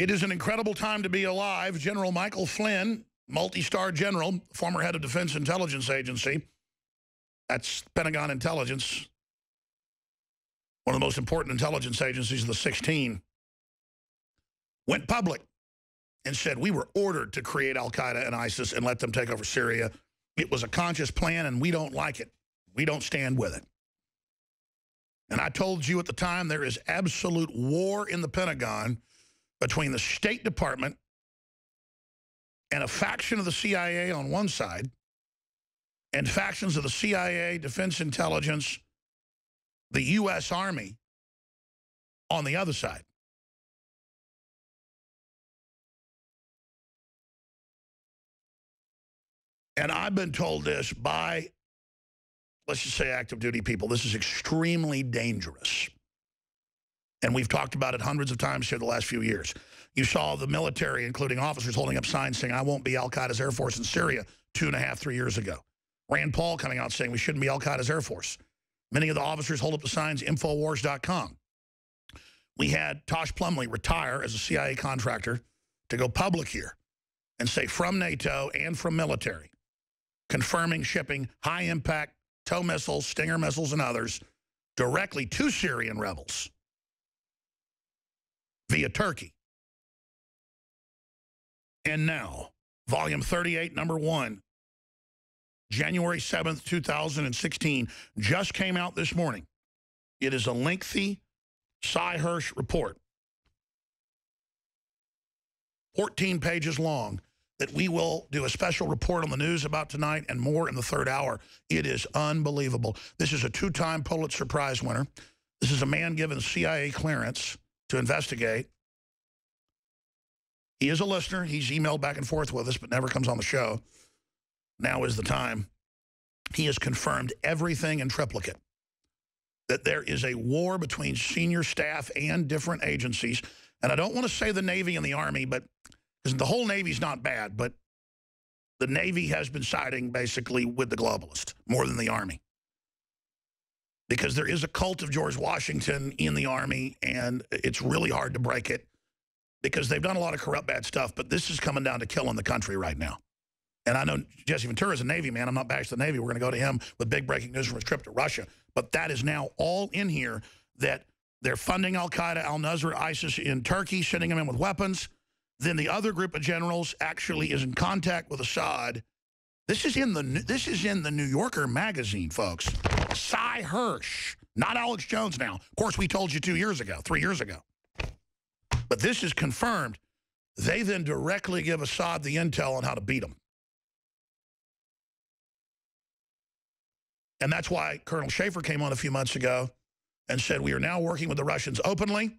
It is an incredible time to be alive. General Michael Flynn, multi-star general, former head of Defense Intelligence Agency, that's Pentagon Intelligence, one of the most important intelligence agencies of the 16, went public and said, we were ordered to create al-Qaeda and ISIS and let them take over Syria. It was a conscious plan, and we don't like it. We don't stand with it. And I told you at the time there is absolute war in the Pentagon between the State Department and a faction of the CIA on one side and factions of the CIA, Defense Intelligence, the U.S. Army on the other side. And I've been told this by, let's just say, active duty people. This is extremely dangerous. And we've talked about it hundreds of times here the last few years. You saw the military, including officers, holding up signs saying, I won't be al-Qaeda's Air Force in Syria 2.5, 3 years ago. Rand Paul coming out saying we shouldn't be al-Qaeda's Air Force. Many of the officers hold up the signs, Infowars.com. We had Tosh Plumlee retire as a CIA contractor to go public here and say from NATO and from military, confirming shipping high-impact tow missiles, Stinger missiles, and others directly to Syrian rebels via Turkey. And now, Volume 38, Number 1, January 7th, 2016, just came out this morning. It is a lengthy Cy Hirsch report, 14 pages long, that we will do a special report on the news about tonight and more in the third hour. It is unbelievable. This is a 2-time Pulitzer Prize winner. This is a man given CIA clearance to investigate. He is a listener. He's emailed back and forth with us, but never comes on the show. Now is the time. He has confirmed everything in triplicate, that there is a war between senior staff and different agencies. And I don't want to say the Navy and the Army, but because the whole Navy's not bad, but the Navy has been siding basically with the globalists more than the Army. Because there is a cult of George Washington in the Army, and it's really hard to break it because they've done a lot of corrupt, bad stuff, but this is coming down to killing the country right now. And I know Jesse Ventura is a Navy man. I'm not bashing the Navy. We're going to go to him with big breaking news from his trip to Russia. But that is now all in here, that they're funding al-Qaeda, al-Nusra, ISIS in Turkey, sending them in with weapons. Then the other group of generals actually is in contact with Assad. This is in the New Yorker magazine, folks. Cy Hirsch, not Alex Jones now. Of course, we told you 2 years ago, 3 years ago. But this is confirmed. They then directly give Assad the intel on how to beat him. And that's why Colonel Schaefer came on a few months ago and said, we are now working with the Russians openly.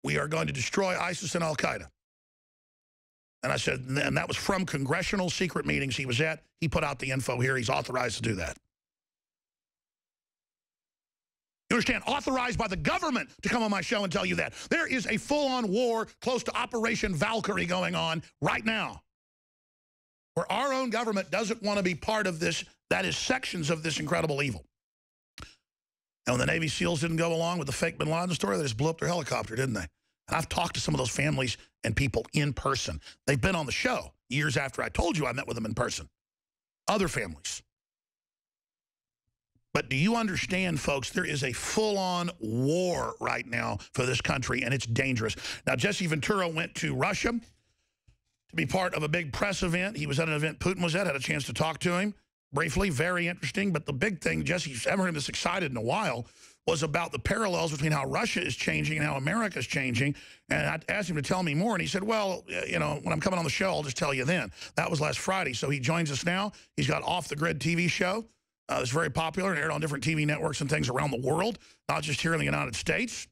We are going to destroy ISIS and al-Qaeda. And I said, and that was from congressional secret meetings he was at. He put out the info here. He's authorized to do that. You understand? Authorized by the government to come on my show and tell you that. There is a full-on war close to Operation Valkyrie going on right now, where our own government doesn't want to be part of this. That is sections of this incredible evil. And when the Navy SEALs didn't go along with the fake bin Laden story, they just blew up their helicopter, didn't they? And I've talked to some of those families and people in person. They've been on the show years after I told you I met with them in person. Other families. But do you understand, folks, there is a full-on war right now for this country, and it's dangerous. Now, Jesse Ventura went to Russia to be part of a big press event. He was at an event Putin was at, had a chance to talk to him briefly, very interesting. But the big thing, Jesse, I haven't heard him this excited in a while, was about the parallels between how Russia is changing and how America is changing. And I asked him to tell me more, and he said, well, you know, when I'm coming on the show, I'll just tell you then. That was last Friday, so he joins us now. He's got Off the Grid TV show. It's very popular and aired on different TV networks and things around the world, not just here in the United States.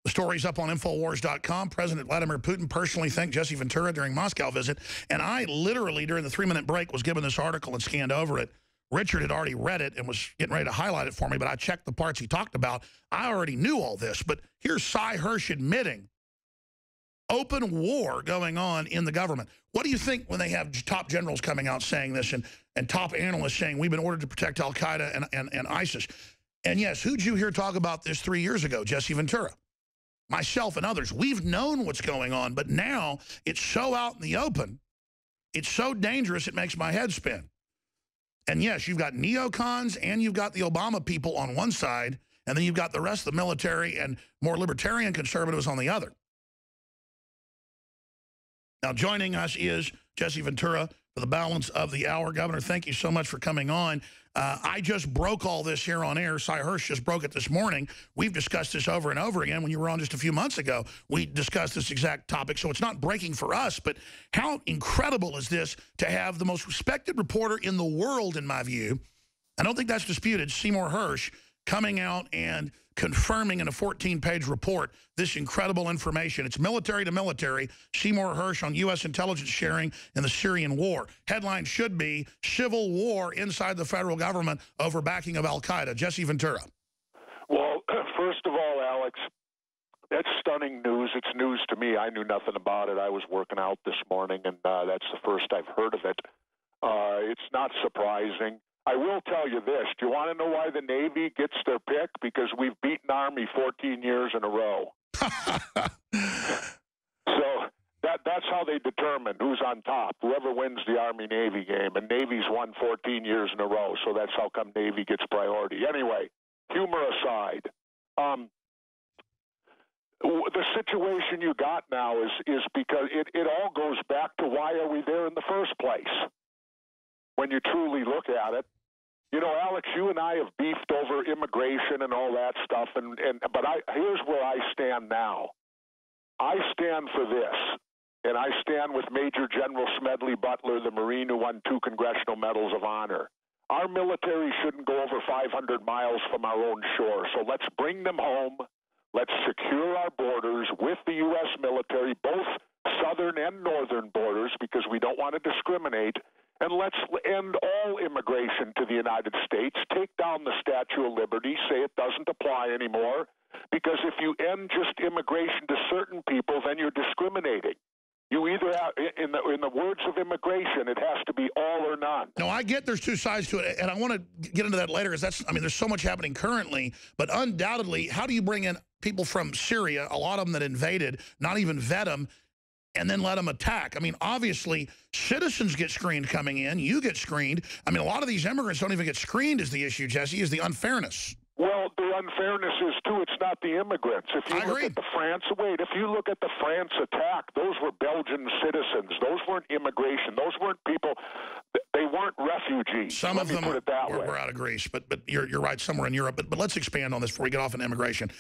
The story's up on Infowars.com. President Vladimir Putin personally thanked Jesse Ventura during Moscow visit. And I literally, during the 3-minute break, was given this article and scanned over it. Richard had already read it and was getting ready to highlight it for me, but I checked the parts he talked about. I already knew all this, but here's Cy Hirsch admitting open war going on in the government. What do you think when they have top generals coming out saying this and top analysts saying we've been ordered to protect al-Qaeda and ISIS? And yes, who'd you hear talk about this 3 years ago? Jesse Ventura. myself and others, we've known what's going on, but now it's so out in the open. It's so dangerous, it makes my head spin. And yes, you've got neocons and you've got the Obama people on one side, and then you've got the rest of the military and more libertarian conservatives on the other. Now, joining us is Jesse Ventura for the balance of the hour. Governor, thank you so much for coming on. I just broke all this here on air. Cy Hirsch just broke it this morning. We've discussed this over and over again. When you were on just a few months ago, we discussed this exact topic. So it's not breaking for us, but how incredible is this to have the most respected reporter in the world, in my view, I don't think that's disputed, Seymour Hersh, coming out and confirming in a 14-page report this incredible information. It's military to military. Seymour Hersh on U.S. intelligence sharing in the Syrian war. Headline should be civil war inside the federal government over backing of al-Qaeda. Jesse Ventura. Well, first of all, Alex, that's stunning news. It's news to me. I knew nothing about it. I was working out this morning, and that's the first I've heard of it. It's not surprising. I will tell you this. Do you want to know why the Navy gets their pick? Because we've beaten Army 14 years in a row. So that's how they determine who's on top, whoever wins the Army-Navy game. And Navy's won 14 years in a row, so that's how come Navy gets priority. Anyway, humor aside, the situation you got now is because it all goes back to why are we there in the first place? When you truly look at it. You know, Alex, you and I have beefed over immigration and all that stuff, but here's where I stand now. I stand for this, and I stand with Major General Smedley Butler, the Marine who won 2 Congressional Medals of Honor. Our military shouldn't go over 500 miles from our own shore, so let's bring them home. Let's secure our borders with the U.S. military, both southern and northern borders, because we don't want to discriminate. And let's end all immigration to the United States, take down the Statue of Liberty, say it doesn't apply anymore, because if you end just immigration to certain people, then you're discriminating. You either have, in the words of immigration, it has to be all or none. No, I get there's two sides to it, and I want to get into that later, because there's so much happening currently, but undoubtedly, how do you bring in people from Syria, a lot of them that invaded, not even vet them, and then let them attack? I mean, obviously, citizens get screened coming in. You get screened. I mean, a lot of these immigrants don't even get screened is the issue, Jesse, is the unfairness. Well, the unfairness is, too, it's not the immigrants. If you look at the if you look at the France attack, those were Belgian citizens. Those weren't immigration. Those weren't people. They weren't refugees. Some of them were out of Greece, but you're right, somewhere in Europe. But let's expand on this before we get off on immigration.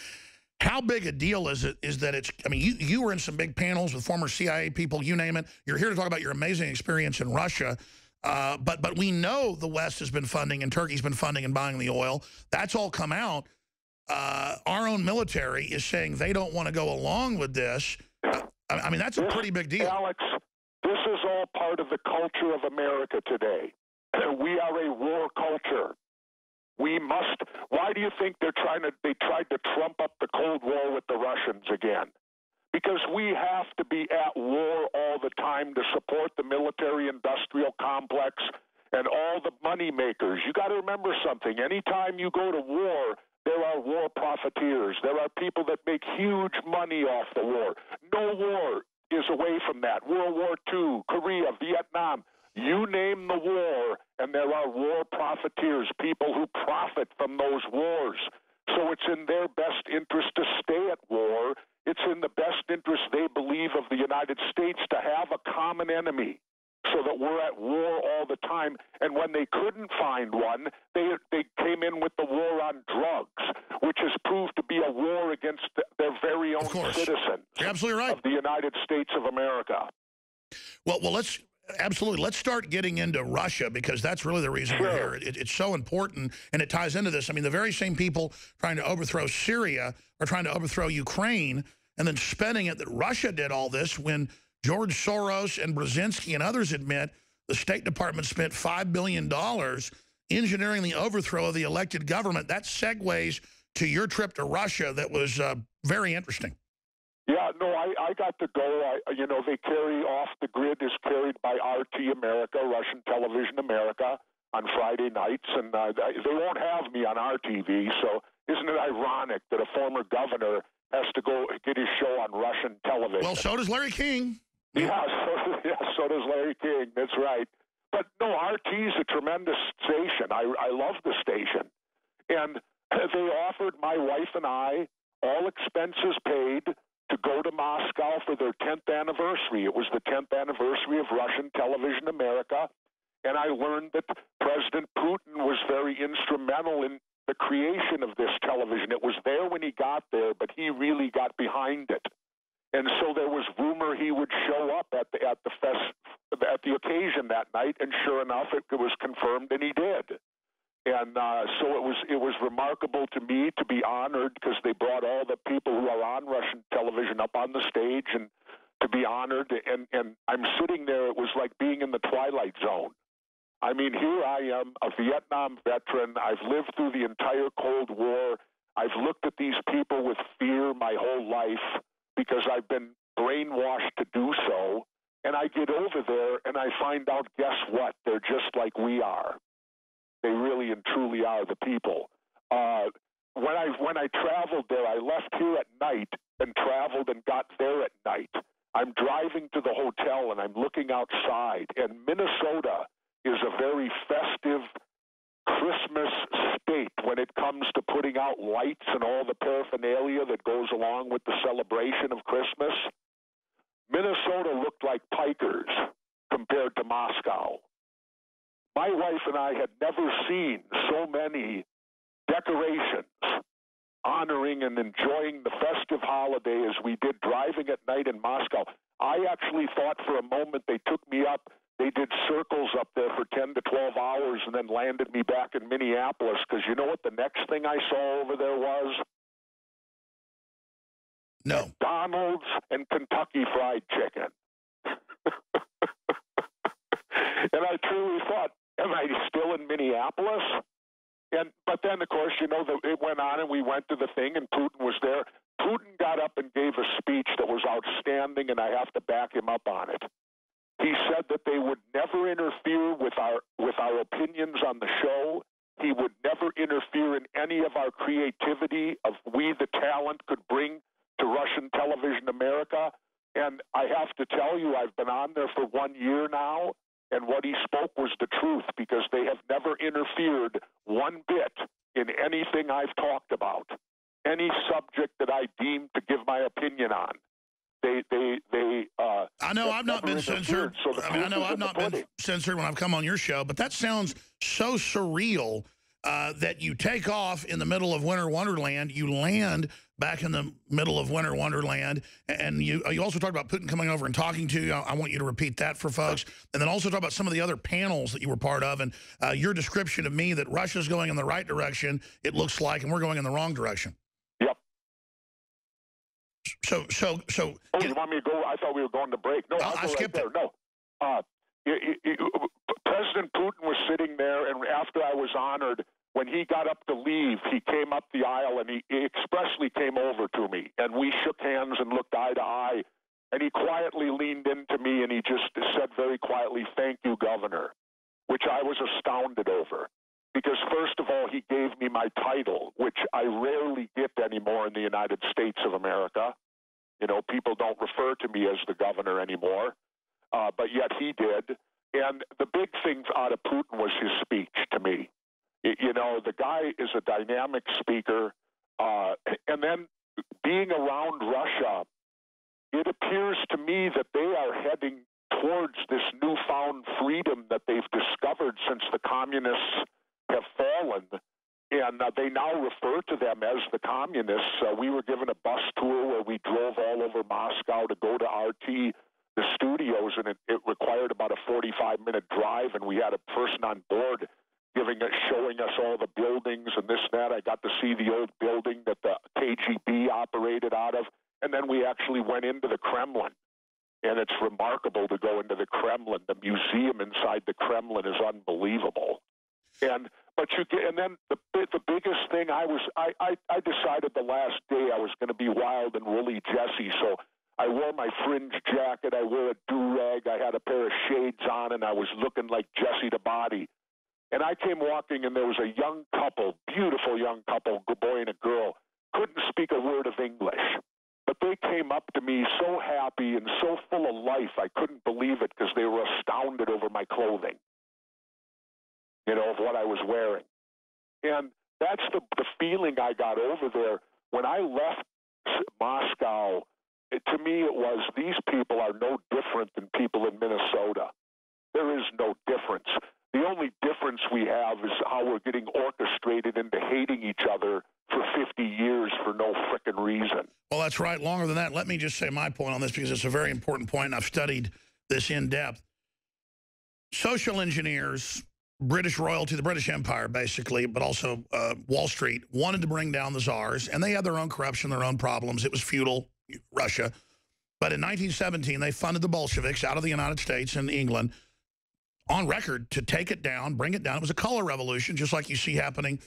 How big a deal is that it's, I mean, you were in some big panels with former CIA people, you name it. You're here to talk about your amazing experience in Russia. But we know the West has been funding and Turkey's been funding and buying the oil. That's all come out. Our own military is saying they don't want to go along with this. I mean, that's a pretty big deal. Alex, this is all part of the culture of America today. We are a war culture. We must. Why do you think they tried to trump up the Cold War with the Russians again? Because we have to be at war all the time to support the military-industrial complex and all the money makers. You got to remember something. Anytime you go to war, there are war profiteers. There are people that make huge money off the war. No war is away from that. World War II, Korea, Vietnam. You name the war, and there are war profiteers, people who profit from those wars. So it's in their best interest to stay at war. It's in the best interest, they believe, of the United States to have a common enemy so that we're at war all the time. And when they couldn't find one, they came in with the war on drugs, which has proved to be a war against their very own citizens. You're absolutely right. Of the United States of America. Well, absolutely. Let's start getting into Russia, because that's really the reason we're here. It's so important, and it ties into this. I mean, the very same people trying to overthrow Syria are trying to overthrow Ukraine, and then spending it that Russia did all this when George Soros and Brzezinski and others admit the State Department spent $5 billion engineering the overthrow of the elected government. That segues to your trip to Russia that was very interesting. Yeah, no, I got to go. You know, they carry off the grid is carried by RT America, Russian Television America, on Friday nights, and they won't have me on our TV. So isn't it ironic that a former governor has to go get his show on Russian television. Well, so does Larry King. Yeah, so does Larry King. That's right. But no, RT's a tremendous station. I love the station. And they offered my wife and I, all expenses paid, to go to Moscow for their 10th anniversary. It was the 10th anniversary of Russian Television America. And I learned that President Putin was very instrumental in the creation of this television. It was there when he got there, but he really got behind it. And so there was rumor he would show up at the occasion that night, and sure enough, it was confirmed, and he did. And so it was remarkable to me to be honored, because they brought all the people who are on Russian television up on the stage, and to be honored. And I'm sitting there. It was like being in the Twilight Zone. I mean, here I am, a Vietnam veteran. I've lived through the entire Cold War. I've looked at these people with fear my whole life because I've been brainwashed to do so. And I get over there and I find out, guess what? They're just like we are. They really and truly are the people. When I traveled there, I left here at night and traveled and got there at night. I'm driving to the hotel and I'm looking outside, and Minnesota is a very festive Christmas state when it comes to putting out lights and all the paraphernalia that goes along with the celebration of Christmas. Minnesota looked like pikers compared to Moscow. My wife and I had never seen so many decorations honoring and enjoying the festive holiday as we did driving at night in Moscow. I actually thought for a moment they took me up. They did circles up there for 10 to 12 hours and then landed me back in Minneapolis, because you know what the next thing I saw over there was? No. McDonald's and Kentucky Fried Chicken. And I truly thought, am I still in Minneapolis? But then, of course, you know, it went on and we went to the thing and Putin was there. Putin got up and gave a speech that was outstanding, and I have to back him up on it. He said that they would never interfere with our opinions on the show. He would never interfere in any of our creativity of we, the talent, could bring to Russian Television America. And I have to tell you, I've been on there for 1 year now, and what he spoke was the truth, because they have never interfered one bit in anything I've talked about, any subject that I deem to give my opinion on. I know I've not been censored. So I know I've not been censored when I've come on your show, but that sounds so surreal that you take off in the middle of Winter Wonderland, you land back in the middle of Winter Wonderland, and you also talked about Putin coming over and talking to you. I want you to repeat that for folks, and then also talk about some of the other panels that you were part of, and your description of me that Russia's going in the right direction, it looks like, and we're going in the wrong direction. So. Oh, you want me to go? I thought we were going to break. No, I skipped it. No. President Putin was sitting there, and after I was honored, when he got up to leave, he came up the aisle, and he expressly came over to me, and we shook hands and looked eye to eye, and he quietly leaned into me, and he just said very quietly, "Thank you, Governor," which I was astounded over. Because first of all, he gave me my title, which I rarely get anymore in the United States of America. You know, people don't refer to me as the governor anymore, but yet he did. And the big thing out of Putin was his speech to me. You know, the guy is a dynamic speaker. And then being around Russia, it appears to me that they are heading towards this newfound freedom that they've discovered since the communists have fallen, and they now refer to them as the communists. We were given a bus tour where we drove all over Moscow to go to RT, the studios, and it required about a 45-minute drive, and we had a person on board showing us all the buildings and this and that. I got to see the old building that the KGB operated out of, and then we actually went into the Kremlin. And it's remarkable to go into the Kremlin. The museum inside the Kremlin is unbelievable. And then the biggest thing I decided the last day I was going to be wild and woolly Jesse, so I wore my fringe jacket, I wore a do-rag, I had a pair of shades on, and I was looking like Jesse the Body. And I came walking, and there was a young couple, beautiful young couple, a boy and a girl, couldn't speak a word of English. But they came up to me so happy and so full of life, I couldn't believe it because they were astounded over my clothing, you know, of what I was wearing. And that's the feeling I got over there. When I left Moscow, to me it was, these people are no different than people in Minnesota. There is no difference. The only difference we have is how we're getting orchestrated into hating each other for 50 years for no frickin' reason. Well, that's right. Longer than that, let me just say my point on this because it's a very important point, and I've studied this in depth. Social engineers, British royalty, the British Empire, basically, but also Wall Street, wanted to bring down the czars, and they had their own corruption, their own problems. It was feudal, Russia. But in 1917, they funded the Bolsheviks out of the United States and England on record to take it down, bring it down. It was a color revolution, just like you see happening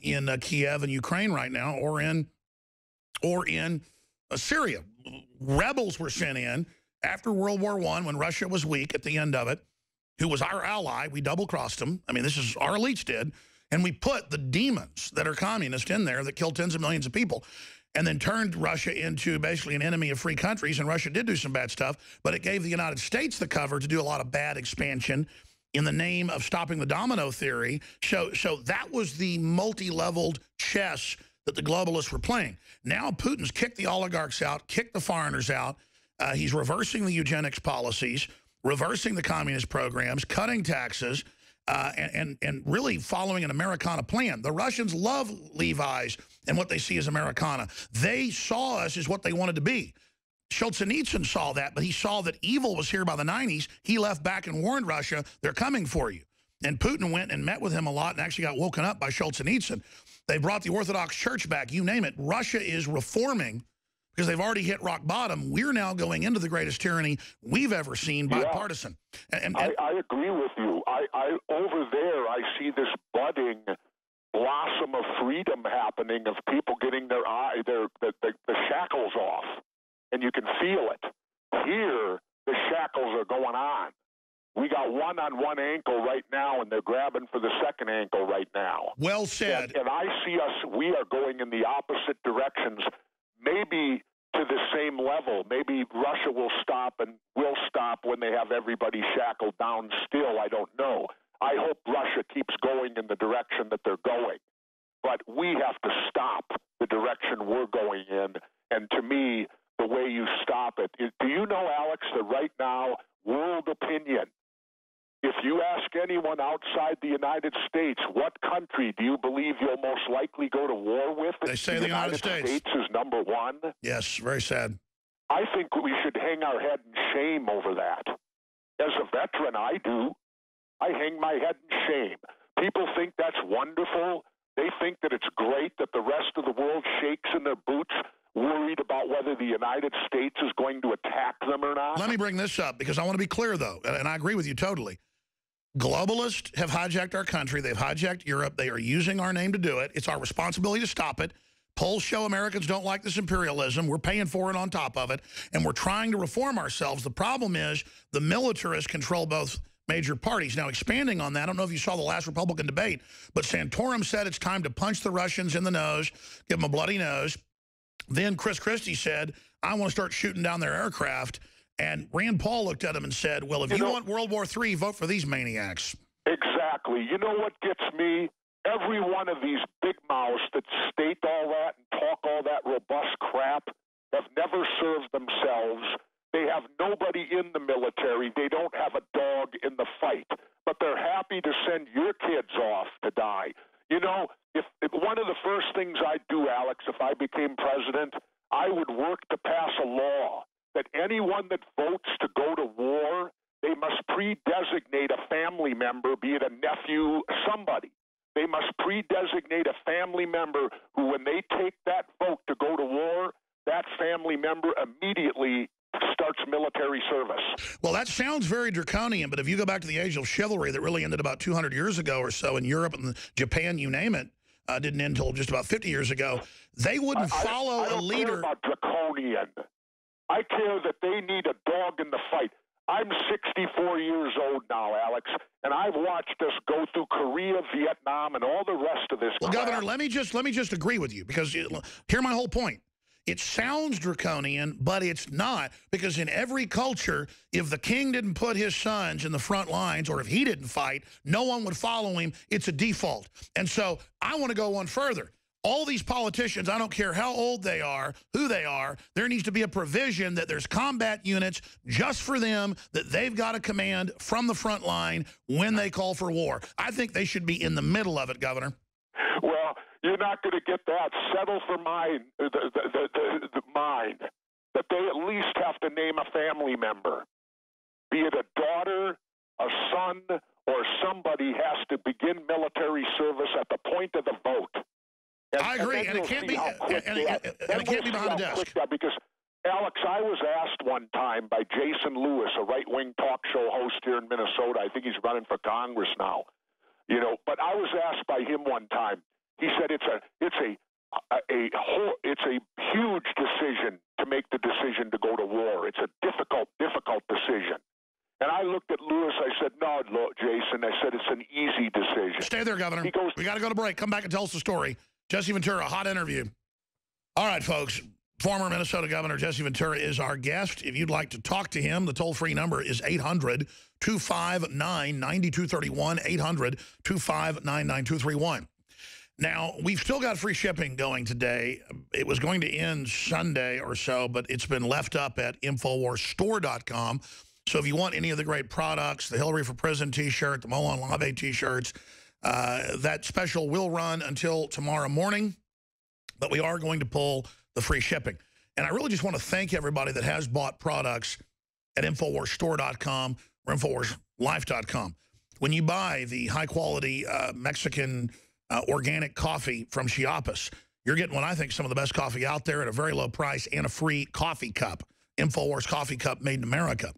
in Kiev and Ukraine right now, or in Syria. Rebels were sent in after World War I when Russia was weak at the end of it, who was our ally. We double-crossed them. I mean, this is our elites did. And we put the demons that are communist in there that killed tens of millions of people and then turned Russia into basically an enemy of free countries. And Russia did do some bad stuff, but it gave the United States the cover to do a lot of bad expansion in the name of stopping the domino theory. So that was the multi-leveled chess that the globalists were playing. Now Putin's kicked the oligarchs out, kicked the foreigners out. He's reversing the eugenics policies, reversing the communist programs, cutting taxes, and really following an Americana plan. The Russians love Levi's and what they see as Americana. They saw us as what they wanted to be. Solzhenitsyn saw that, but he saw that evil was here by the 90s. He left back and warned Russia, they're coming for you. And Putin went and met with him a lot and actually got woken up by Solzhenitsyn. They brought the Orthodox Church back, you name it. Russia is reforming because they've already hit rock bottom. We're now going into the greatest tyranny we've ever seen, bipartisan. And I agree with you. I over there, I see this budding blossom of freedom happening, of people getting the shackles off, and you can feel it. Here, the shackles are going on. We got one on one ankle right now, and they're grabbing for the second ankle right now. Well said. And I see us, we are going in the opposite directions, maybe to the same level. Maybe Russia will stop and will stop when they have everybody shackled down still. I don't know. I hope Russia keeps going in the direction that they're going. But we have to stop the direction we're going in. And to me, the way you stop it, do you know, Alex, that right now, world opinion, if you ask anyone outside the United States, what country do you believe you'll most likely go to war with? They say the United States is number one. Yes, very sad. I think we should hang our head in shame over that. As a veteran, I do. I hang my head in shame. People think that's wonderful. They think that it's great that the rest of the world shakes in their boots, worried about whether the United States is going to attack them or not. Let me bring this up because I want to be clear, though, and I agree with you totally. Globalists have hijacked our country. They've hijacked Europe. They are using our name to do it. It's our responsibility to stop it. Polls show Americans don't like this imperialism. We're paying for it on top of it, and we're trying to reform ourselves. The problem is the militarists control both major parties. Now, expanding on that, I don't know if you saw the last Republican debate, but Santorum said it's time to punch the Russians in the nose, give them a bloody nose. Then Chris Christie said, I want to start shooting down their aircraft. And Rand Paul looked at him and said, well, if you want World War III, vote for these maniacs. Exactly. You know what gets me? Every one of these big mouths that state all that and talk all that robust crap have never served themselves. They have nobody in the military. They don't have a dog in the fight. But they're happy to send your kids off to die. You know, if one of the first things I'd do, Alex, if I became president, I would work to pass a law that anyone that votes to go to war, they must pre-designate a family member, be it a nephew, somebody. They must pre-designate a family member who, when they take that vote to go to war, that family member immediately starts military service. Well, that sounds very draconian, but if you go back to the age of chivalry that really ended about 200 years ago or so in Europe and Japan, you name it, didn't end until just about 50 years ago, they wouldn't follow a leader. I don't care about draconian. I care that they need a dog in the fight. I'm 64 years old now, Alex, and I've watched us go through Korea, Vietnam, and all the rest of this Well, crap. Governor, let me just agree with you, because hear my whole point. It sounds draconian, but it's not, because in every culture, if the king didn't put his sons in the front lines, or if he didn't fight, no one would follow him. It's a default. And so I want to go one further. All these politicians, I don't care how old they are, who they are, there needs to be a provision that there's combat units just for them that they've got to command from the front line when they call for war. I think they should be in the middle of it, Governor. Well, you're not going to get that. Settle for mine, mine, that they at least have to name a family member, be it a daughter, a son, or somebody has to begin military service at the point of the vote. I agree, and it can't be, and it can't be behind a desk. Because, Alex, I was asked one time by Jason Lewis, a right-wing talk show host here in Minnesota. I think he's running for Congress now. You know, but I was asked by him one time. He said it's a huge decision to make the decision to go to war. It's a difficult decision. And I looked at Lewis. I said, "No, Jason." I said, "It's an easy decision." Stay there, Governor. He goes, "We got to go to break. Come back and tell us the story." Jesse Ventura, hot interview. All right, folks. Former Minnesota Governor Jesse Ventura is our guest. If you'd like to talk to him, the toll-free number is 800-259-9231, 800-259-9231. Now, we've still got free shipping going today. It was going to end Sunday or so, but it's been left up at InfoWarsStore.com. So if you want any of the great products, the Hillary for Prison T-shirt, the Molon Lave T-shirts, that special will run until tomorrow morning, but we are going to pull the free shipping. And I really just want to thank everybody that has bought products at InfoWarsStore.com or InfoWarsLife.com. When you buy the high-quality Mexican organic coffee from Chiapas, you're getting what I think some of the best coffee out there at a very low price and a free coffee cup, InfoWars Coffee Cup made in America.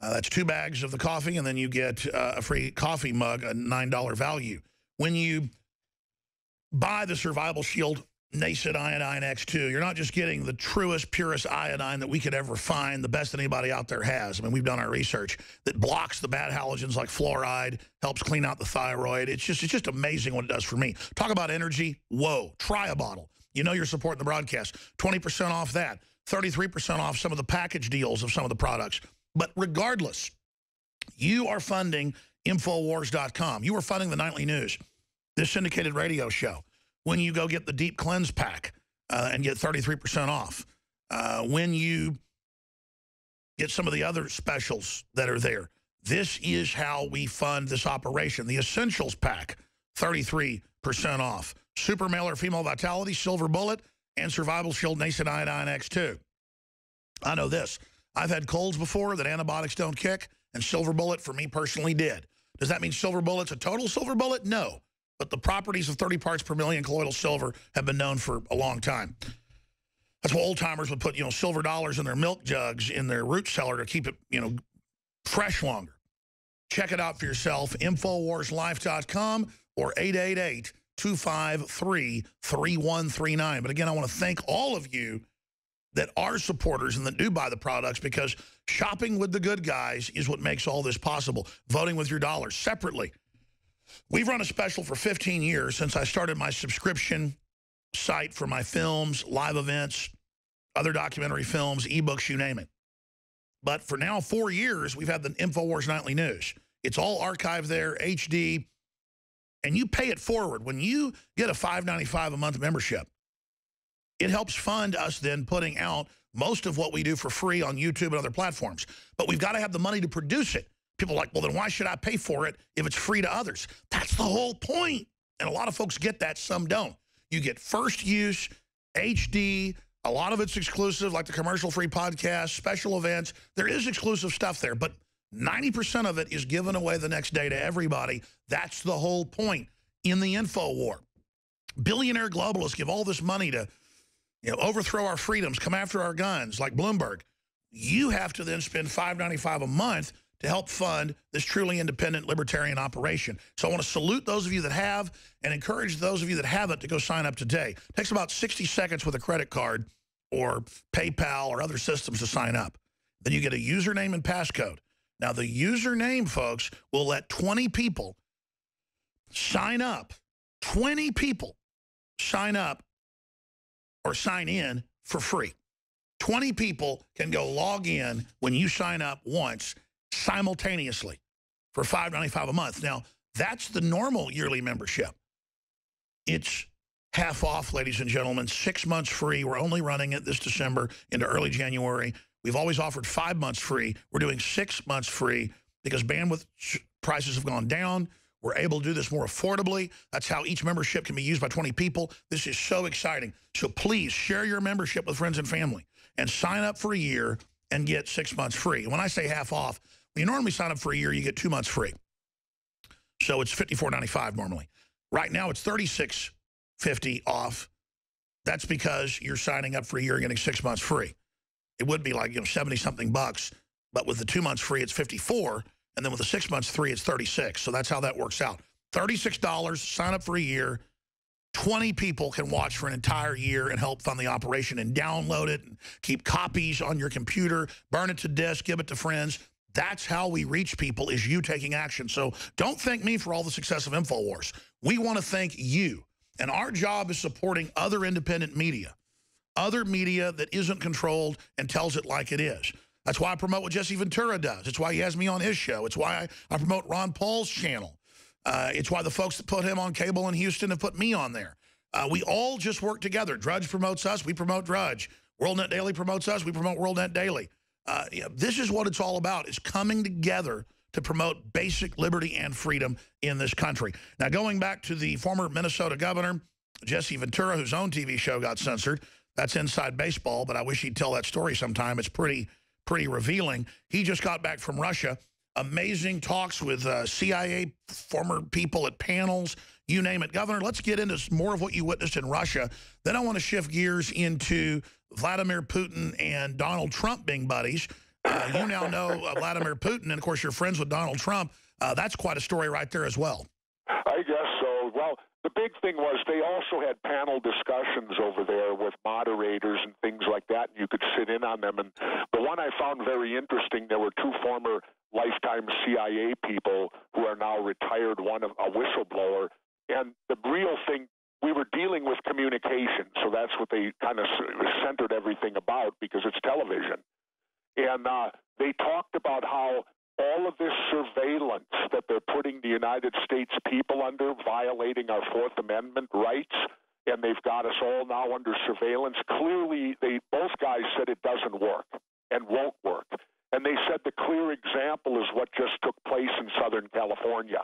That's 2 bags of the coffee, and then you get a free coffee mug, a $9 value. When you buy the Survival Shield Nascent Iodine X2, you're not just getting the truest, purest iodine that we could ever find, the best anybody out there has. I mean, we've done our research that blocks the bad halogens like fluoride, helps clean out the thyroid. It's just amazing what it does for me. Talk about energy. Whoa. Try a bottle. You know you're supporting the broadcast. 20% off that. 33% off some of the package deals of some of the products. But regardless, you are funding Infowars.com. You are funding the Nightly News, this syndicated radio show. When you go get the Deep Cleanse Pack and get 33% off. When you get some of the other specials that are there. This is how we fund this operation. The Essentials Pack, 33% off. Super Male or Female Vitality, Silver Bullet, and Survival Shield Nascent Iodine X2. I know this. I've had colds before that antibiotics don't kick, and Silver Bullet, for me personally, did. Does that mean Silver Bullet's a total silver bullet? No. But the properties of 30 parts per million colloidal silver have been known for a long time. That's why old-timers would put, silver dollars in their milk jugs in their root cellar to keep it, fresh longer. Check it out for yourself, InfoWarsLife.com or 888-253-3139. But again, I want to thank all of you that are supporters and that do buy the products, because shopping with the good guys is what makes all this possible. Voting with your dollars separately. We've run a special for 15 years since I started my subscription site for my films, live events, other documentary films, ebooks, you name it. But for now 4 years, we've had the InfoWars Nightly News. It's all archived there, HD, and you pay it forward. When you get a $5.95 a month membership, it helps fund us then putting out most of what we do for free on YouTube and other platforms. But we've got to have the money to produce it. People are like, well, then why should I pay for it if it's free to others? That's the whole point. And a lot of folks get that, some don't. You get first use, HD, a lot of it's exclusive, like the commercial-free podcast, special events. There is exclusive stuff there, but 90% of it is given away the next day to everybody. That's the whole point in the info war. Billionaire globalists give all this money to overthrow our freedoms, come after our guns, like Bloomberg. You have to then spend $5.95 a month to help fund this truly independent libertarian operation. So I want to salute those of you that have and encourage those of you that haven't to go sign up today. It takes about 60 seconds with a credit card or PayPal or other systems to sign up. Then you get a username and passcode. Now, the username, folks, will let 20 people sign up. 20 people sign up or sign in for free. 20 people can go log in when you sign up once simultaneously for $5.95 a month. Now, that's the normal yearly membership. It's half off, ladies and gentlemen, 6 months free. We're only running it this December into early January. We've always offered 5 months free. We're doing 6 months free because bandwidth prices have gone down. We're able to do this more affordably. That's how each membership can be used by 20 people. This is so exciting. So please share your membership with friends and family and sign up for a year and get 6 months free. And when I say half off, when you normally sign up for a year, you get 2 months free. So it's $54.95 normally. Right now, it's $36.50 off. That's because you're signing up for a year and getting 6 months free. It would be like 70-something bucks, but with the 2 months free, it's $54, and then with the 6 months free, it's $36. So that's how that works out. $36, sign up for a year. 20 people can watch for an entire year and help fund the operation and download it and keep copies on your computer, burn it to disk, give it to friends. That's how we reach people, is you taking action. So don't thank me for all the success of InfoWars. We want to thank you. And our job is supporting other independent media that isn't controlled and tells it like it is. That's why I promote what Jesse Ventura does. It's why he has me on his show. It's why I promote Ron Paul's channel. It's why the folks that put him on cable in Houston have put me on there. We all just work together. Drudge promotes us. We promote Drudge. WorldNet Daily promotes us. We promote WorldNet Daily. This is what it's all about, is coming together to promote basic liberty and freedom in this country. Now, going back to the former Minnesota governor, Jesse Ventura, whose own TV show got censored. That's Inside Baseball, but I wish he'd tell that story sometime. It's pretty revealing. He just got back from Russia. Amazing talks with CIA former people at panels, you name it. Governor, let's get into more of what you witnessed in Russia. Then I want to shift gears into Vladimir Putin and Donald Trump being buddies. You now know Vladimir Putin, and, of course, you're friends with Donald Trump. That's quite a story right there as well. I guess so. Well, the big thing was they also had panel discussions over there with moderators and things like that, and you could sit in on them. And the one I found very interesting, there were two former lifetime CIA people who are now retired, one a whistleblower. And the real thing, we were dealing with communication, so that's what they kind of centered everything about, because it's television. And they talked about how all of this surveillance that they're putting the United States people under, violating our Fourth Amendment rights, and they've got us all now under surveillance. Clearly, both guys said it doesn't work and won't work. And they said the clear example is what just took place in Southern California.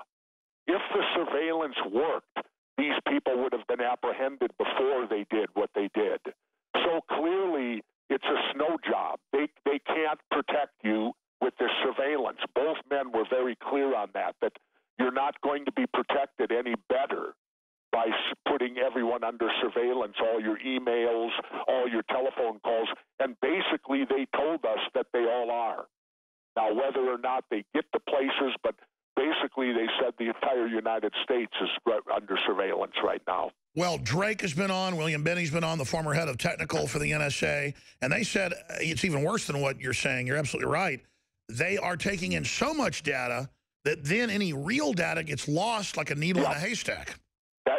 If the surveillance worked, these people would have been apprehended before they did what they did. So clearly, it's a snow job. They can't protect you with this surveillance. Both men were very clear on that you're not going to be protected any better by putting everyone under surveillance, all your emails, all your telephone calls. And basically, they told us that they all are. Now, whether or not they get to places, but basically they said the entire United States is under surveillance right now. Well, Drake has been on, William Binney's been on, the former head of technical for the NSA, and they said it's even worse than what you're saying. You're absolutely right. They are taking in so much data that then any real data gets lost like a needle in a haystack.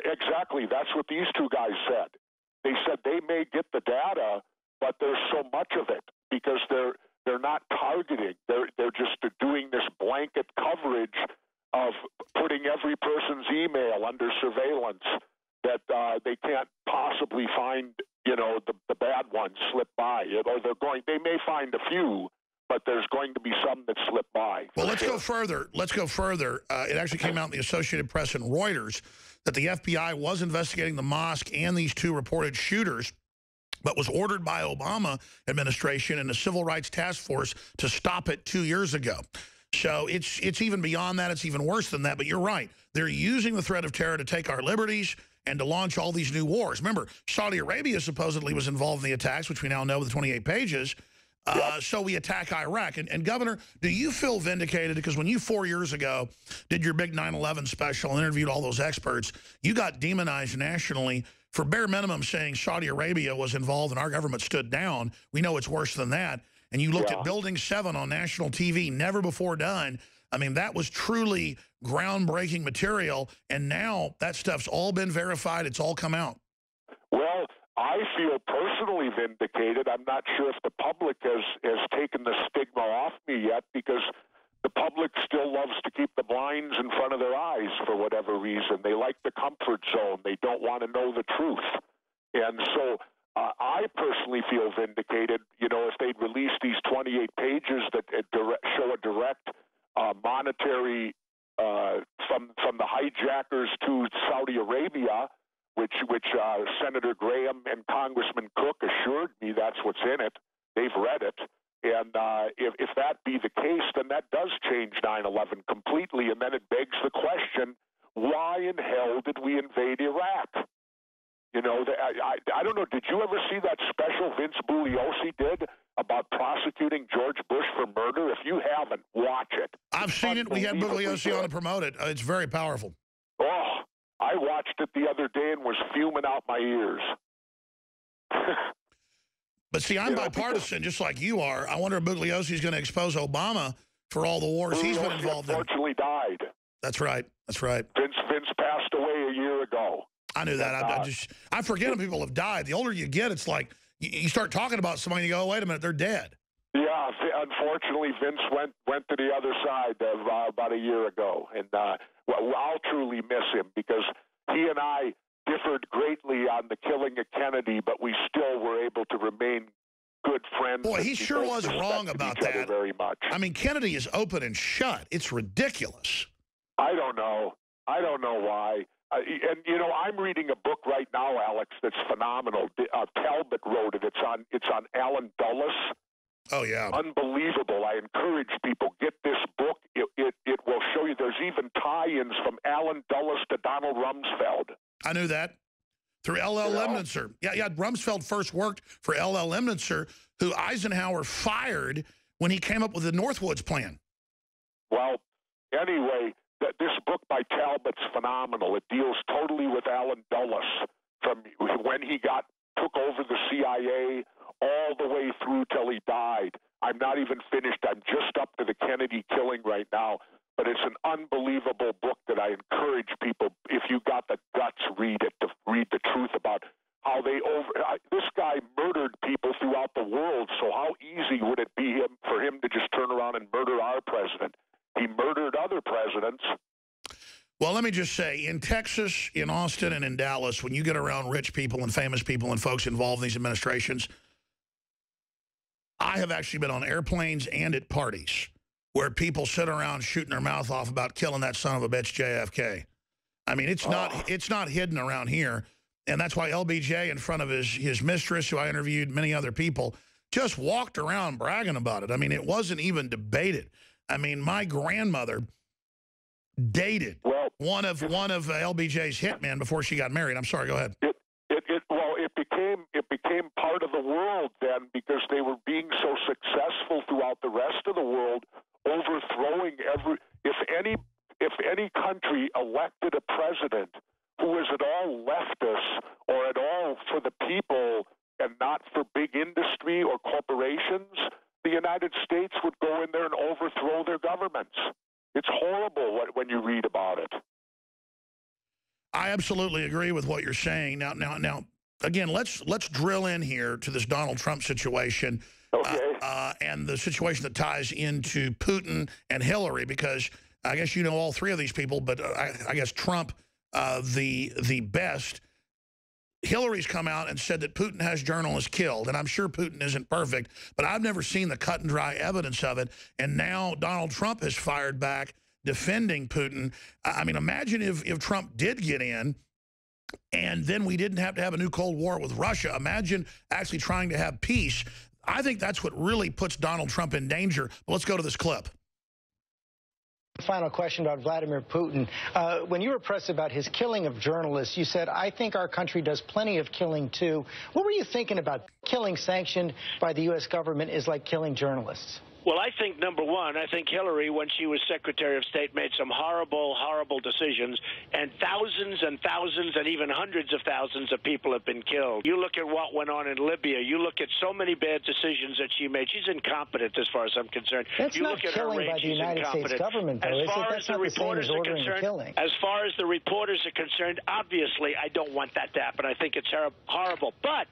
Exactly. That's what these two guys said. They said they may get the data, but there's so much of it because they're not targeting. They're just doing this blanket coverage of putting every person's email under surveillance that they can't possibly find, the bad ones slip by. Or they may find a few, but there's going to be some that slip by. Well, let's go further. It actually came out in the Associated Press and Reuters that the FBI was investigating the mosque and these two reported shooters, but was ordered by Obama administration and the Civil Rights Task Force to stop it 2 years ago. So it's even beyond that. It's even worse than that. But you're right. They're using the threat of terror to take our liberties and to launch all these new wars. Remember, Saudi Arabia supposedly was involved in the attacks, which we now know with the 28 pages. So we attack Iraq. And Governor, do you feel vindicated? Because when you 4 years ago did your big 9/11 special and interviewed all those experts, you got demonized nationally for bare minimum saying Saudi Arabia was involved and our government stood down. We know it's worse than that. and you looked at Building 7 on national TV, never before done, I mean, that was truly groundbreaking material, and now that stuff's all been verified. It's all come out. Well, I feel personally vindicated. I'm not sure if the public has taken the stigma off me yet, because the public still loves to keep the blinds in front of their eyes for whatever reason. They like the comfort zone. They don't want to know the truth. And so I personally feel vindicated. You know, if they'd released these 28 pages that show a direct monetary from the hijackers to Saudi Arabia, which Senator Graham and Congressman Cook assured me that's what's in it. They've read it. And if that be the case, then that does change 9/11 completely. And then it begs the question, why in hell did we invade Iraq? You know, I don't know, did you ever see that special Vince Bugliosi did about prosecuting George Bush for murder? If you haven't, watch it. I've seen it. We had Bugliosi on to promote it. It's very powerful. Oh, I watched it the other day and was fuming out my ears. But see, I'm bipartisan, just like you are. I wonder if Bugliosi's going to expose Obama for all the wars he's been involved in. Unfortunately died. That's right. That's right. Vince passed away a year ago. I knew that. I forget when people have died. The older you get, it's like you start talking about somebody and you go, oh, wait a minute, they're dead. Yeah, unfortunately, Vince went to the other side about a year ago. And I'll truly miss him, because he and I differed greatly on the killing of Kennedy, but we still were able to remain good friends. Boy, he sure was wrong about that. Very much. I mean, Kennedy is open and shut. It's ridiculous. I don't know. I don't know why. And, you know, I'm reading a book right now, Alex, that's phenomenal. Talbot wrote it. It's on Alan Dulles. Oh, yeah. Unbelievable. I encourage people, get this book. It will show you. There's even tie-ins from Alan Dulles to Donald Rumsfeld. I knew that. Through L.L. Lemnitzer. Yeah, Rumsfeld first worked for L.L. Lemnitzer, who Eisenhower fired when he came up with the Northwoods plan. Well, anyway, this book by Talbot's phenomenal. It deals totally with Alan Dulles from when he took over the CIA all the way through till he died. I'm not even finished. I'm just up to the Kennedy killing right now. But it's an unbelievable book that I encourage people, if you got the guts, read it, to read the truth about how this guy murdered people throughout the world. So how easy would it be for him to just turn around and murder our president? He murdered other presidents. Well, let me just say, in Texas, in Austin, and in Dallas, when you get around rich people and famous people and folks involved in these administrations, I have actually been on airplanes and at parties where people sit around shooting their mouth off about killing that son of a bitch JFK. I mean, it's not hidden around here. And that's why LBJ, in front of his mistress, who I interviewed, many other people, just walked around bragging about it. I mean, it wasn't even debated. I mean, my grandmother dated one of LBJ's hitmen before she got married. I'm sorry, go ahead. It became part of the world then, because they were being so successful throughout the rest of the world, overthrowing if any country elected a president who was at all leftist or at all for the people and not for big industry or corporations, the United States would go in there and overthrow their governments. It's horrible when you read about it. I absolutely agree with what you're saying. Now, again, let's drill in here to this Donald Trump situation. Okay. And the situation that ties into Putin and Hillary, because I guess you know all three of these people, but I guess Trump the best. Hillary's come out and said that Putin has journalists killed, and I'm sure Putin isn't perfect, but I've never seen the cut and dry evidence of it. And now Donald Trump has fired back defending Putin. I mean, imagine if Trump did get in and then we didn't have to have a new Cold War with Russia. Imagine actually trying to have peace. I think that's what really puts Donald Trump in danger. But let's go to this clip. Final question about Vladimir Putin. When you were pressed about his killing of journalists, you said, I think our country does plenty of killing, too. What were you thinking about? Killing sanctioned by the U.S. government is like killing journalists. Well, I think, number one, I think Hillary, when she was Secretary of State, made some horrible, horrible decisions, and thousands and even hundreds of thousands of people have been killed. You look at what went on in Libya. You look at so many bad decisions that she made. She's incompetent as far as I'm concerned. That's you not look at her killing reign, by the she's United States incompetent. government, though, as is it? far That's as the not the same reporters as are ordering a concerned, killing. as far as the reporters are concerned, obviously, I don't want that to happen. I think it's horrible. But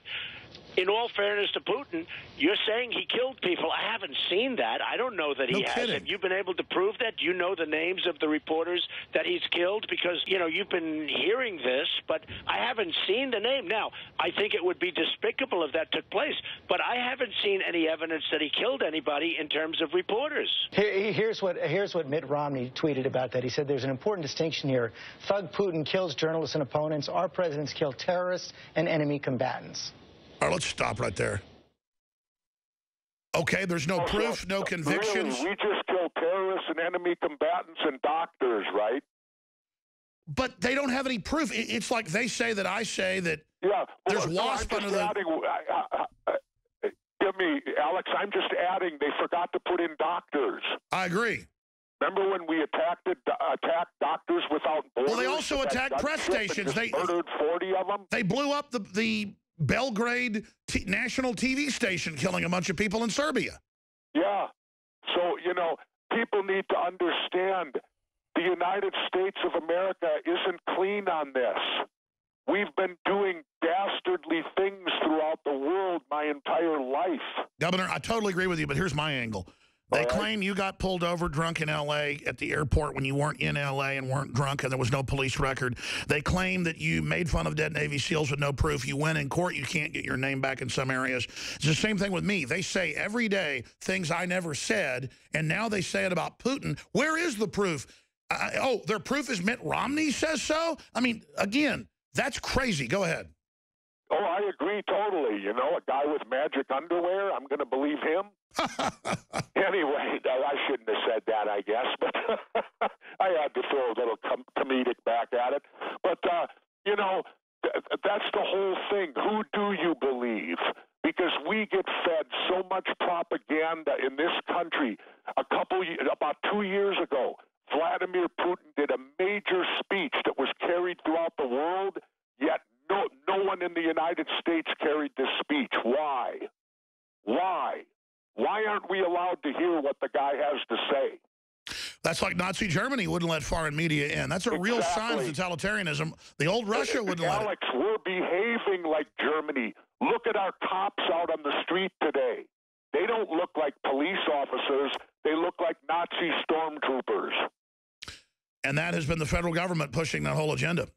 in all fairness to Putin, you're saying he killed people. I haven't seen that. I don't know that he has. Have you been able to prove that? Do you know the names of the reporters that he's killed? Because, you know, you've been hearing this, but I haven't seen the name. Now, I think it would be despicable if that took place, but I haven't seen any evidence that he killed anybody in terms of reporters. Here's what Mitt Romney tweeted about that. He said there's an important distinction here. Thug Putin kills journalists and opponents. Our presidents kill terrorists and enemy combatants. All right, let's stop right there. Okay, there's no proof, no convictions. Really, we just kill terrorists and enemy combatants and doctors, right? But they don't have any proof. It's like they say that I say that there's wasp under the... Give me, Alex, I'm just adding, they forgot to put in doctors. I agree. Remember when we attacked Doctors Without Borders? Well, they also attacked press stations. They murdered 40 of them. They blew up the Belgrade national TV station, killing a bunch of people in Serbia. Yeah. So, you know, people need to understand the United States of America isn't clean on this. We've been doing dastardly things throughout the world my entire life. Governor, I totally agree with you, but here's my angle. They claim you got pulled over drunk in L.A. at the airport when you weren't in L.A. and weren't drunk and there was no police record. They claim that you made fun of dead Navy SEALs with no proof. You went in court. You can't get your name back in some areas. It's the same thing with me. They say every day things I never said, and now they say it about Putin. Where is the proof? Their proof is Mitt Romney says so? I mean, again, that's crazy. Go ahead. Oh, I agree totally. You know, a guy with magic underwear, I'm going to believe him. Anyway, I shouldn't have said that, I guess, but I had to throw a little comedic back at it. But, you know, that's the whole thing. Who do you believe? Because we get fed so much propaganda in this country. About 2 years ago, Vladimir Putin did a major speech that was carried throughout the world, yet no one in the United States carried this speech. Why? Why? Why aren't we allowed to hear what the guy has to say? That's like Nazi Germany wouldn't let foreign media in. That's a real sign of totalitarianism. The old Russia wouldn't let it. Alex, we're behaving like Germany. Look at our cops out on the street today. They don't look like police officers. They look like Nazi stormtroopers. And that has been the federal government pushing that whole agenda.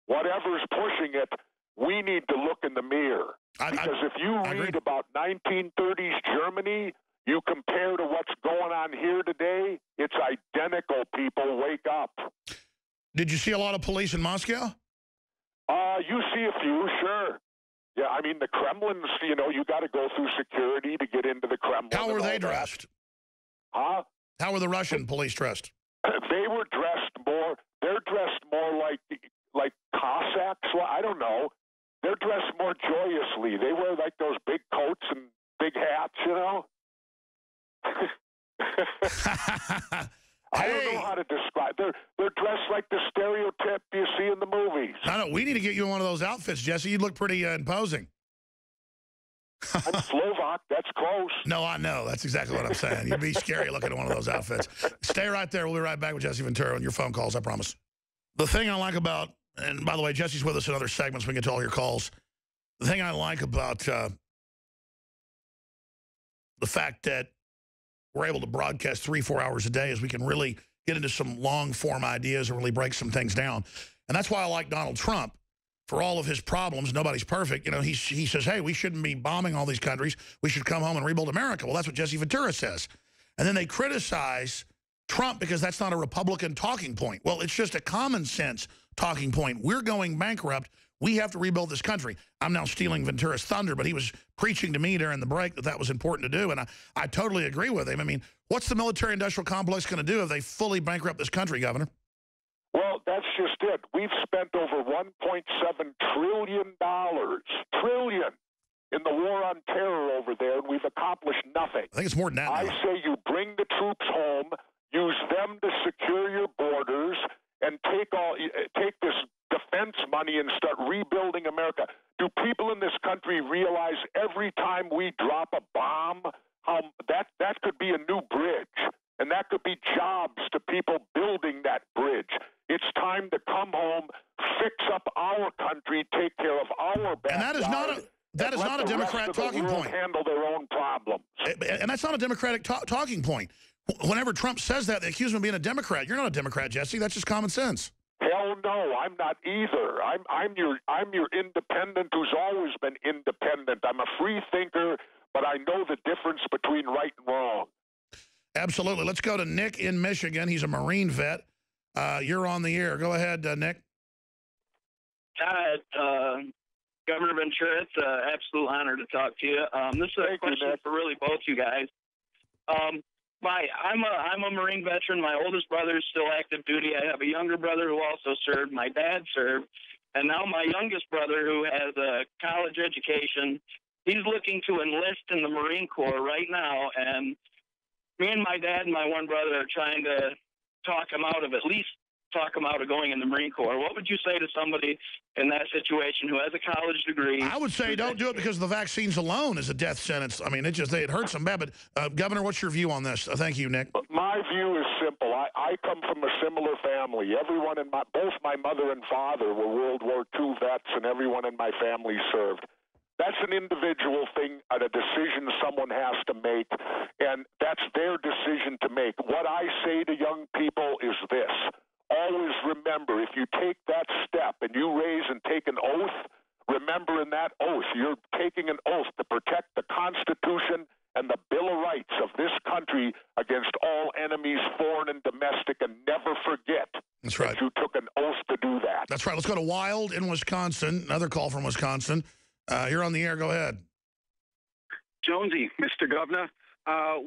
Whatever's pushing it, we need to look in the mirror. Because if you read about 1930s Germany, you compare to what's going on here today, it's identical, people. Wake up. Did you see a lot of police in Moscow? You see a few, sure. Yeah, I mean, the Kremlin's, you know, you got to go through security to get into the Kremlin. How were they dressed? Huh? How were the Russian police dressed? They were dressed more, they're dressed more like Cossacks. Well, I don't know. They're dressed more joyously. They wear like those big coats and big hats, you know? I don't know how to describe. They're dressed like the stereotype you see in the movies. No, we need to get you in one of those outfits, Jesse. You look pretty imposing. I'm Slovak. That's close. No, I know. That's exactly what I'm saying. You'd be scary looking at one of those outfits. Stay right there. We'll be right back with Jesse Ventura on your phone calls, I promise. The thing I like about, and by the way, Jesse's with us in other segments. We can get to all your calls. The thing I like about the fact that we're able to broadcast 3-4 hours a day is we can really get into some long-form ideas and really break some things down. And that's why I like Donald Trump. For all of his problems, nobody's perfect. You know, he says, hey, we shouldn't be bombing all these countries. We should come home and rebuild America. Well, that's what Jesse Ventura says. And then they criticize Trump because that's not a Republican talking point. Well, it's just a common sense talking point. We're going bankrupt. We have to rebuild this country. I'm now stealing Ventura's thunder, but he was preaching to me during the break that was important to do, and I totally agree with him. I mean, what's the military-industrial complex going to do if they fully bankrupt this country, Governor? Well, that's just it. We've spent over $1.7 trillion in the war on terror over there, and we've accomplished nothing. I think it's more than that now. I say you bring the troops home, use them to secure your borders, and take this defense money and start rebuilding America. Do people in this country realize every time we drop a bomb, how that could be a new bridge, and that could be jobs to people building that bridge? It's time to come home, fix up our country, take care of our backyard. And that is not a Democrat talking point. Handle their own problems. And that's not a Democratic talking point. Whenever Trump says that, they accuse him of being a Democrat. You're not a Democrat, Jesse. That's just common sense. Hell no, I'm not either. I'm your independent who's always been independent. I'm a free thinker, but I know the difference between right and wrong. Absolutely. Let's go to Nick in Michigan. He's a Marine vet. You're on the air. Go ahead, Nick. Hi, Governor Ventura. It's an absolute honor to talk to you. This is a question for really both you guys. I'm a Marine veteran. My oldest brother is still active duty. I have a younger brother who also served. My dad served. And now my youngest brother, who has a college education, he's looking to enlist in the Marine Corps right now. And me and my dad and my one brother are trying to talk him out of going in the Marine Corps. What would you say to somebody in that situation who has a college degree? I would say don't do it because the vaccines alone is a death sentence. I mean, it hurts them bad. But, Governor, what's your view on this? Thank you, Nick. My view is simple. I come from a similar family. Everyone in both my mother and father were World War II vets, and everyone in my family served. That's an individual thing, a decision someone has to make, and that's their decision to make. What I say to young people is this. Always remember, if you take that step and you raise and take an oath, remember in that oath, you're taking an oath to protect the Constitution and the Bill of Rights of this country against all enemies, foreign and domestic, and never forget That's right. that you took an oath to do that. That's right. Let's go to Wild in Wisconsin. Another call from Wisconsin. You're on the air. Go ahead. Jonesy, Mr. Governor,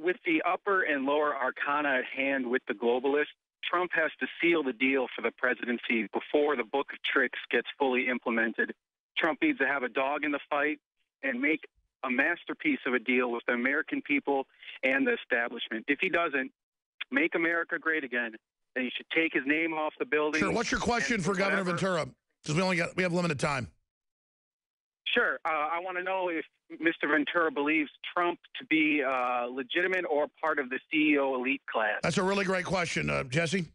with the upper and lower arcana at hand with the globalists, Trump has to seal the deal for the presidency before the book of tricks gets fully implemented. Trump needs to have a dog in the fight and make a masterpiece of a deal with the American people and the establishment. If he doesn't, make America great again, then he should take his name off the building. Sure. What's your question for Governor Ventura? Because we have limited time. Sure. I want to know if Mr. Ventura believes Trump to be legitimate or part of the CEO elite class. That's a really great question. Jesse?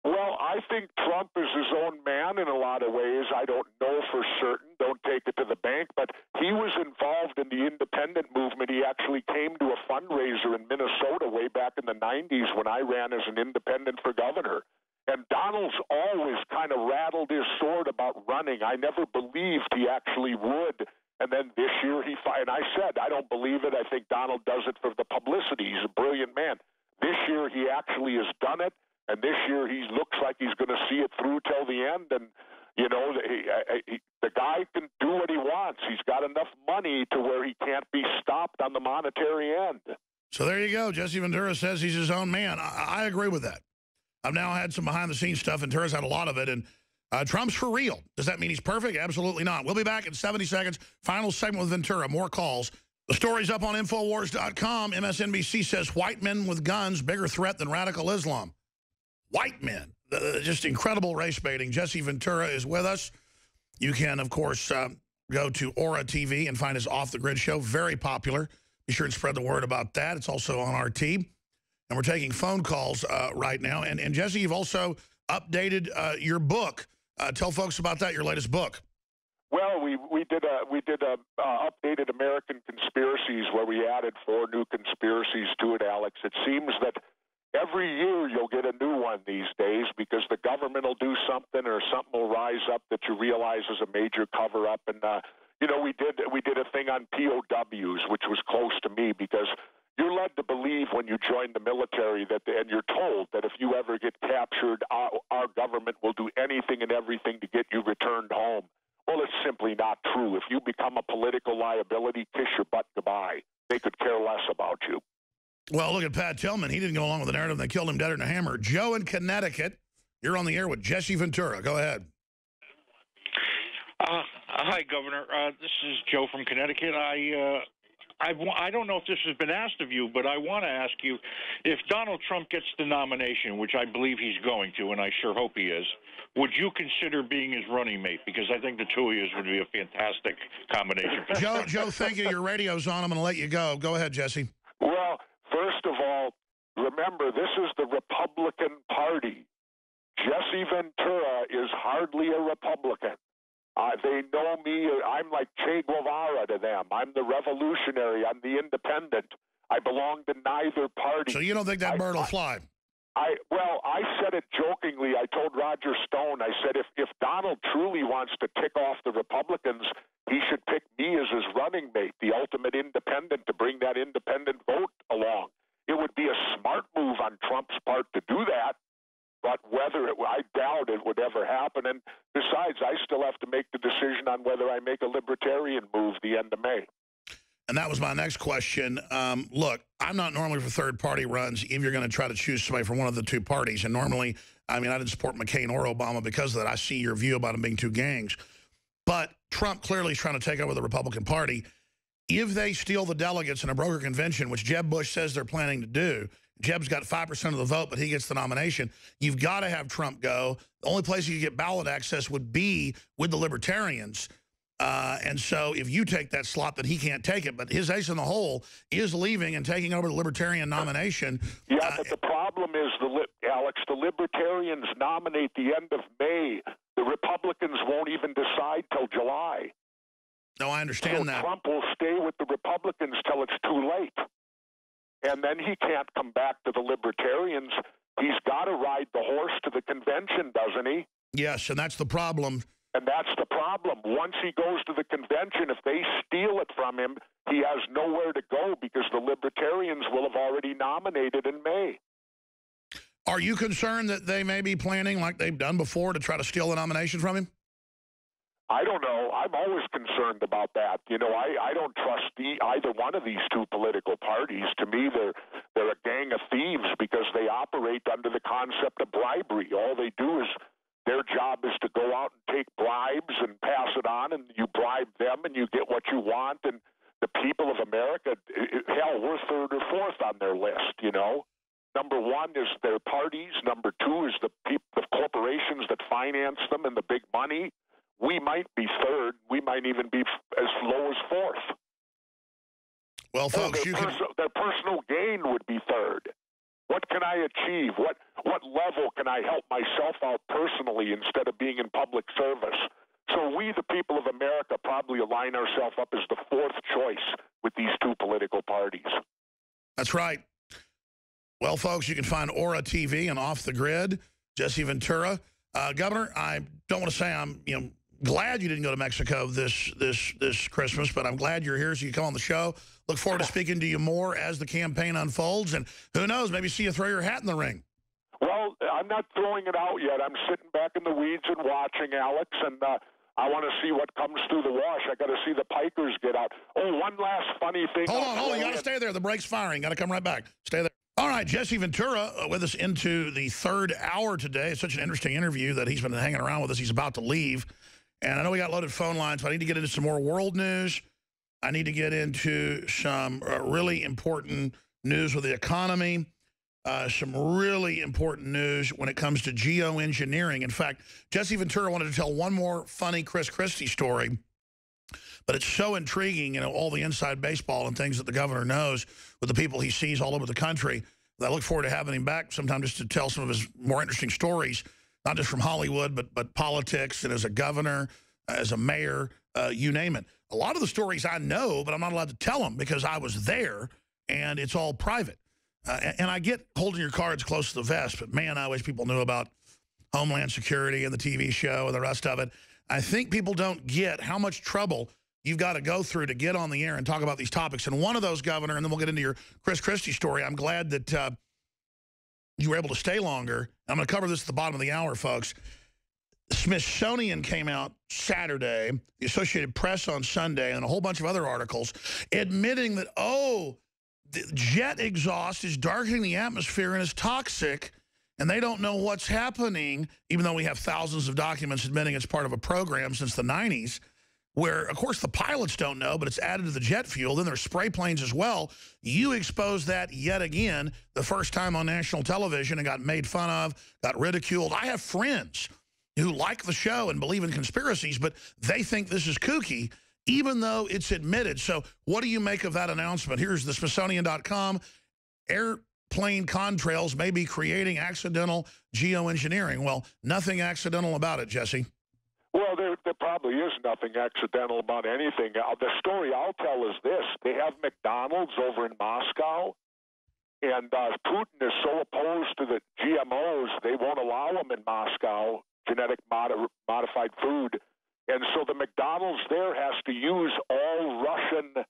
Well, I think Trump is his own man in a lot of ways. I don't know for certain. Don't take it to the bank. But he was involved in the independent movement. He actually came to a fundraiser in Minnesota way back in the 90s when I ran as an independent for governor. And Donald's always kind of rattled his sword about running. I never believed he actually would. And then this year and I said, I don't believe it. I think Donald does it for the publicity. He's a brilliant man. This year he actually has done it. And this year he looks like he's going to see it through till the end. And, you know, the guy can do what he wants. He's got enough money to where he can't be stopped on the monetary end. So there you go. Jesse Ventura says he's his own man. I agree with that. I've now had some behind-the-scenes stuff. Ventura's had a lot of it. And Trump's for real. Does that mean he's perfect? Absolutely not. We'll be back in 70 seconds. Final segment with Ventura. More calls. The story's up on Infowars.com. MSNBC says white men with guns, bigger threat than radical Islam. White men. Just incredible race baiting. Jesse Ventura is with us. You can, of course, go to Aura TV and find his Off the Grid show. Very popular. Be sure and spread the word about that. It's also on RT. And we're taking phone calls right now. And Jesse, you've also updated your book. Tell folks about that, your latest book. Well, we did a updated American Conspiracies where we added 4 new conspiracies to it, Alex. It seems that every year you'll get a new one these days because the government will do something or something will rise up that you realize is a major cover-up. And, you know, we did a thing on POWs, which was close to me because you're led to believe when you join the military and you're told that if you ever get captured, our government will do anything and everything to get you returned home. Well, it's simply not true. If you become a political liability, kiss your butt goodbye. They could care less about you. Well, look at Pat Tillman. He didn't go along with the narrative. They killed him dead in a hammer. Joe in Connecticut, you're on the air with Jesse Ventura. Go ahead. Hi, Governor. This is Joe from Connecticut. I don't know if this has been asked of you, but I want to ask you, if Donald Trump gets the nomination, which I believe he's going to, and I sure hope he is, would you consider being his running mate? Because I think the two of you would be a fantastic combination. Joe, thank you. Your radio's on. I'm going to let you go. Go ahead, Jesse. Well, first of all, remember, this is the Republican Party. Jesse Ventura is hardly a Republican. They know me. I'm like Che Guevara to them. I'm the revolutionary. I'm the independent. I belong to neither party. So you don't think that bird will fly? Well, I said it jokingly. I told Roger Stone, I said, if Donald truly wants to tick off the Republicans, he should pick me as his running mate, the ultimate independent, to bring that independent vote along. It would be a smart move on Trump's part to do that, but I doubt it would ever happen. And besides, I still have to make the decision on whether I make a libertarian move the end of May. And that was my next question. Look, I'm not normally for third-party runs if you're going to try to choose somebody from one of the two parties. And normally, I mean, I didn't support McCain or Obama because of that. I see your view about them being two gangs. But Trump clearly is trying to take over the Republican Party. If they steal the delegates in a broker convention, which Jeb Bush says they're planning to do, Jeb's got 5% of the vote, but he gets the nomination. You've got to have Trump go. The only place you get ballot access would be with the Libertarians. And so if you take that slot, that he can't take it. But his ace in the hole is leaving and taking over the Libertarian nomination. Yeah, but the problem is, Alex, the Libertarians nominate the end of May. The Republicans won't even decide till July. No, I understand that. Trump will stay with the Republicans till it's too late. And then he can't come back to the Libertarians. He's got to ride the horse to the convention, doesn't he? Yes, and that's the problem. And that's the problem. Once he goes to the convention, if they steal it from him, he has nowhere to go because the Libertarians will have already nominated in May. Are you concerned that they may be planning, like they've done before, to try to steal the nomination from him? I don't know. I'm always concerned about that. You know, I don't trust either one of these two political parties. To me, they're a gang of thieves because they operate under the concept of bribery. All they do is, their job is to go out and take bribes and pass it on, and you bribe them and you get what you want. And the people of America, hell, we're third or fourth on their list, you know. Number one is their parties. Number two is the corporations that finance them and the big money. We might be third. We might even be as low as fourth. Well, folks, their personal gain would be third. What can I achieve? What level can I help myself out personally instead of being in public service? So we, the people of America, probably align ourselves up as the fourth choice with these two political parties. That's right. Well, folks, you can find Aura TV and Off the Grid, Jesse Ventura. Governor, I don't want to say I'm glad you didn't go to Mexico this Christmas, but I'm glad you're here so you come on the show. Look forward to speaking to you more as the campaign unfolds, and who knows, maybe see you throw your hat in the ring. Well, I'm not throwing it out yet. I'm sitting back in the weeds and watching, Alex, and I want to see what comes through the wash. I got to see the pikers get out. Oh, one last funny thing. Hold on. You got to stay there. The brake's firing. Got to come right back. Stay there. All right, Jesse Ventura with us into the third hour today. It's such an interesting interview that he's been hanging around with us. He's about to leave. And I know we got loaded phone lines, but I need to get into some more world news. I need to get into some really important news with the economy, some really important news when it comes to geoengineering. In fact, Jesse Ventura wanted to tell one more funny Chris Christie story, but it's so intriguing, all the inside baseball and things that the governor knows with the people he sees all over the country. I look forward to having him back sometime just to tell some of his more interesting stories, not just from Hollywood, but politics and as a governor, as a mayor, you name it. A lot of the stories I know, but I'm not allowed to tell them because I was there and it's all private. And I get holding your cards close to the vest, but man, I wish people knew about Homeland Security and the TV show and the rest of it. I think people don't get how much trouble you've got to go through to get on the air and talk about these topics. And one of those, Governor, and then we'll get into your Chris Christie story. I'm glad that you were able to stay longer. I'm going to cover this at the bottom of the hour, folks. Smithsonian came out Saturday, the Associated Press on Sunday, and a whole bunch of other articles admitting that, the jet exhaust is darkening the atmosphere and is toxic, and they don't know what's happening, even though we have thousands of documents admitting it's part of a program since the 90s. where, of course, the pilots don't know, but it's added to the jet fuel. Then there's spray planes as well. You exposed that yet again, the first time on national television, and got made fun of, got ridiculed. I have friends who like the show and believe in conspiracies, but they think this is kooky, even though it's admitted. So what do you make of that announcement? Here's the Smithsonian.com. Airplane contrails may be creating accidental geoengineering. Well, nothing accidental about it, Jesse. Well, there probably is nothing accidental about anything. The story I'll tell is this. They have McDonald's over in Moscow, and Putin is so opposed to the GMOs, they won't allow them in Moscow, genetic modified food. And so the McDonald's there has to use all Russian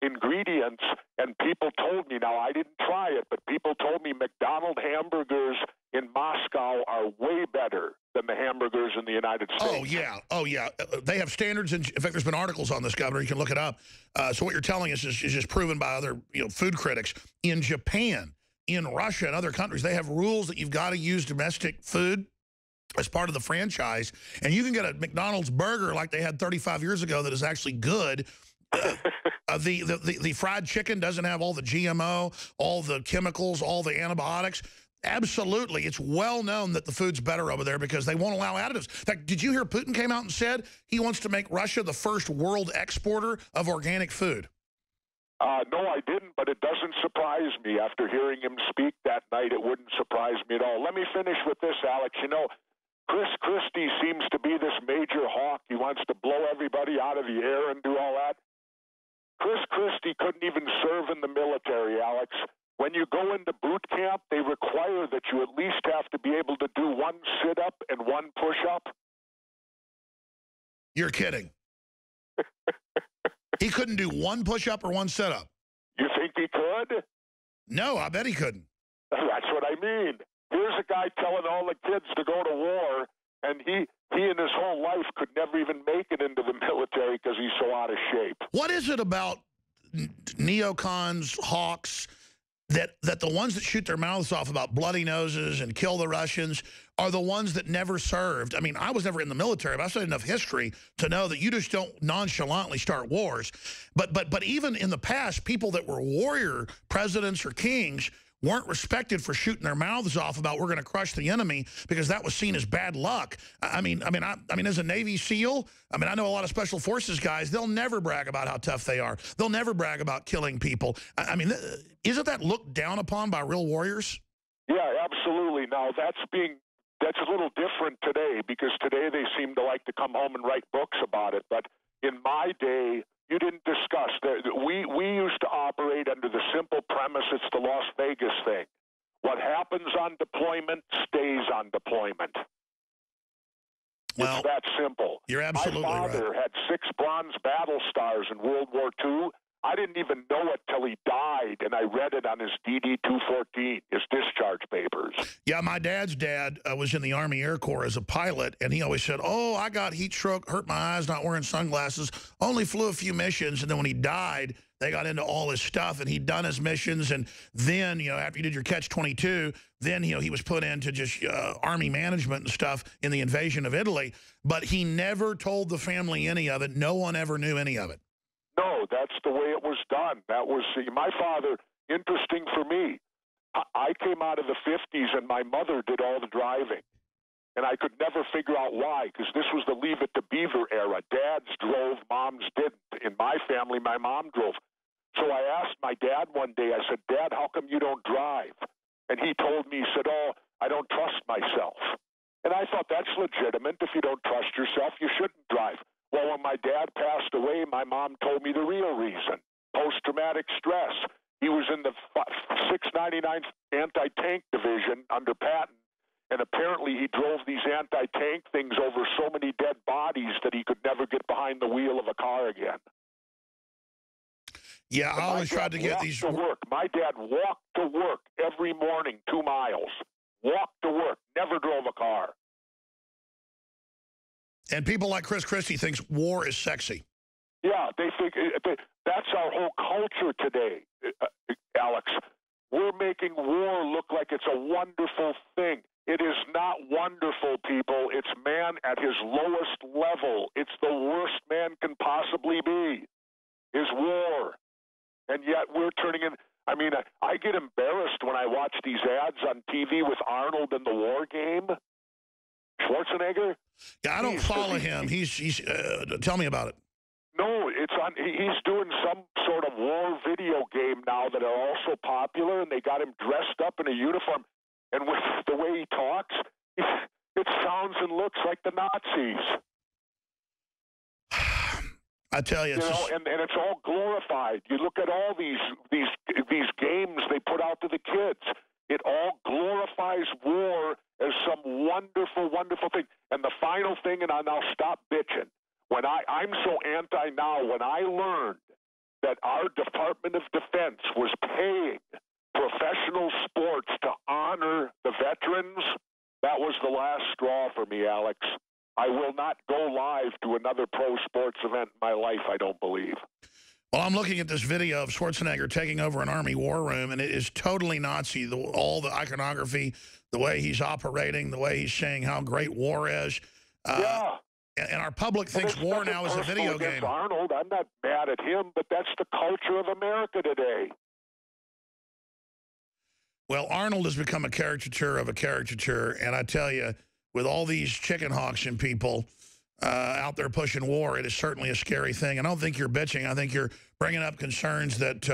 ingredients, and people told me, now I didn't try it, but people told me McDonald's hamburgers in Moscow are way better than the hamburgers in the United States. Oh, yeah. Oh, yeah. They have standards. In fact, there's been articles on this, Governor. You can look it up. So what you're telling us is just proven by other food critics. In Japan, in Russia, and other countries, they have rules that you've got to use domestic food as part of the franchise. And you can get a McDonald's burger like they had 35 years ago that is actually good. The fried chicken doesn't have all the GMO, all the chemicals, all the antibiotics. Absolutely. It's well known that the food's better over there because they won't allow additives. In fact, did you hear Putin came out and said he wants to make Russia the first world exporter of organic food? No, I didn't, but it doesn't surprise me. After hearing him speak that night, it wouldn't surprise me at all. Let me finish with this, Alex. You know, Chris Christie seems to be this major hawk. He wants to blow everybody out of the air and do all that. Chris Christie couldn't even serve in the military, Alex. When you go into boot camp, they require that you at least have to be able to do one sit-up and one push-up. You're kidding. He couldn't do one push-up or one sit-up. You think he could? No, I bet he couldn't. That's what I mean. Here's a guy telling all the kids to go to war, and he in his whole life could never even make it into the military because he's so out of shape. What is it about neocons, hawks, that the ones that shoot their mouths off about bloody noses and kill the Russians are the ones that never served? I mean, I was never in the military, but I studied enough history to know that you just don't nonchalantly start wars. But even in the past, people that were warrior presidents or kings weren't respected for shooting their mouths off about we're going to crush the enemy because that was seen as bad luck. I mean, as a Navy SEAL, I know a lot of Special Forces guys, they'll never brag about how tough they are. They'll never brag about killing people. Isn't that looked down upon by real warriors? Yeah, absolutely. Now, that's a little different today because today they seem to like to come home and write books about it. But in my day, you didn't discuss. We used to operate under the simple premise it's the Las Vegas thing. What happens on deployment stays on deployment. Well, it's that simple. You're absolutely right. My father had 6 bronze battle stars in World War II. I didn't even know it till he died, and I read it on his DD-214, his discharge papers. Yeah, my dad's dad was in the Army Air Corps as a pilot, and he always said, oh, I got heat stroke, hurt my eyes, not wearing sunglasses, only flew a few missions, and then when he died, they got into all his stuff, and he'd done his missions, and then, after you did your Catch-22, then, he was put into just Army management and stuff in the invasion of Italy, but he never told the family any of it. No one ever knew any of it. No, that's the way it was done. That was my father. Interesting for me. I came out of the 50s, and my mother did all the driving. And I could never figure out why, because this was the Leave It to Beaver era. Dads drove, moms didn't. In my family, my mom drove. So I asked my dad one day, I said, Dad, how come you don't drive? And he told me, he said, oh, I don't trust myself. And I thought that's legitimate. If you don't trust yourself, you shouldn't drive. Well, when my dad passed away, my mom told me the real reason, post-traumatic stress. He was in the 699th Anti-Tank Division under Patton, and apparently he drove these anti-tank things over so many dead bodies that he could never get behind the wheel of a car again. Yeah, I always tried to get these... to work. My dad walked to work every morning 2 miles. Walked to work, never drove a car. And people like Chris Christie thinks war is sexy. Yeah, they think that's our whole culture today, Alex. We're making war look like it's a wonderful thing. It is not wonderful, people. It's man at his lowest level. It's the worst man can possibly be, is war. And yet we're turning in. I mean, I get embarrassed when I watch these ads on TV with Arnold in the war game. Schwarzenegger? Yeah, I don't follow him. He's tell me about it. No, it's on. He's doing some sort of war video game now that are also popular, and they got him dressed up in a uniform. And with the way he talks, it sounds and looks like the Nazis. I tell you, and it's all glorified. You look at all these games they put out to the kids. It all glorifies war as some wonderful, wonderful thing. And the final thing, and I'll stop bitching. When I'm so anti now, when I learned that our Department of Defense was paying professional sports to honor the veterans, that was the last straw for me, Alex. I will not go live to another pro sports event in my life, I don't believe. Well, I'm looking at this video of Schwarzenegger taking over an Army war room, and it is totally Nazi. All the iconography, the way he's operating, the way he's saying how great war is. Yeah. And our public thinks war now is a video game. Arnold, I'm not mad at him, but that's the culture of America today. Well, Arnold has become a caricature of a caricature, and I tell you, with all these chicken hawks and people out there pushing war, it is certainly a scary thing. I don't think you're bitching. I think you're bringing up concerns that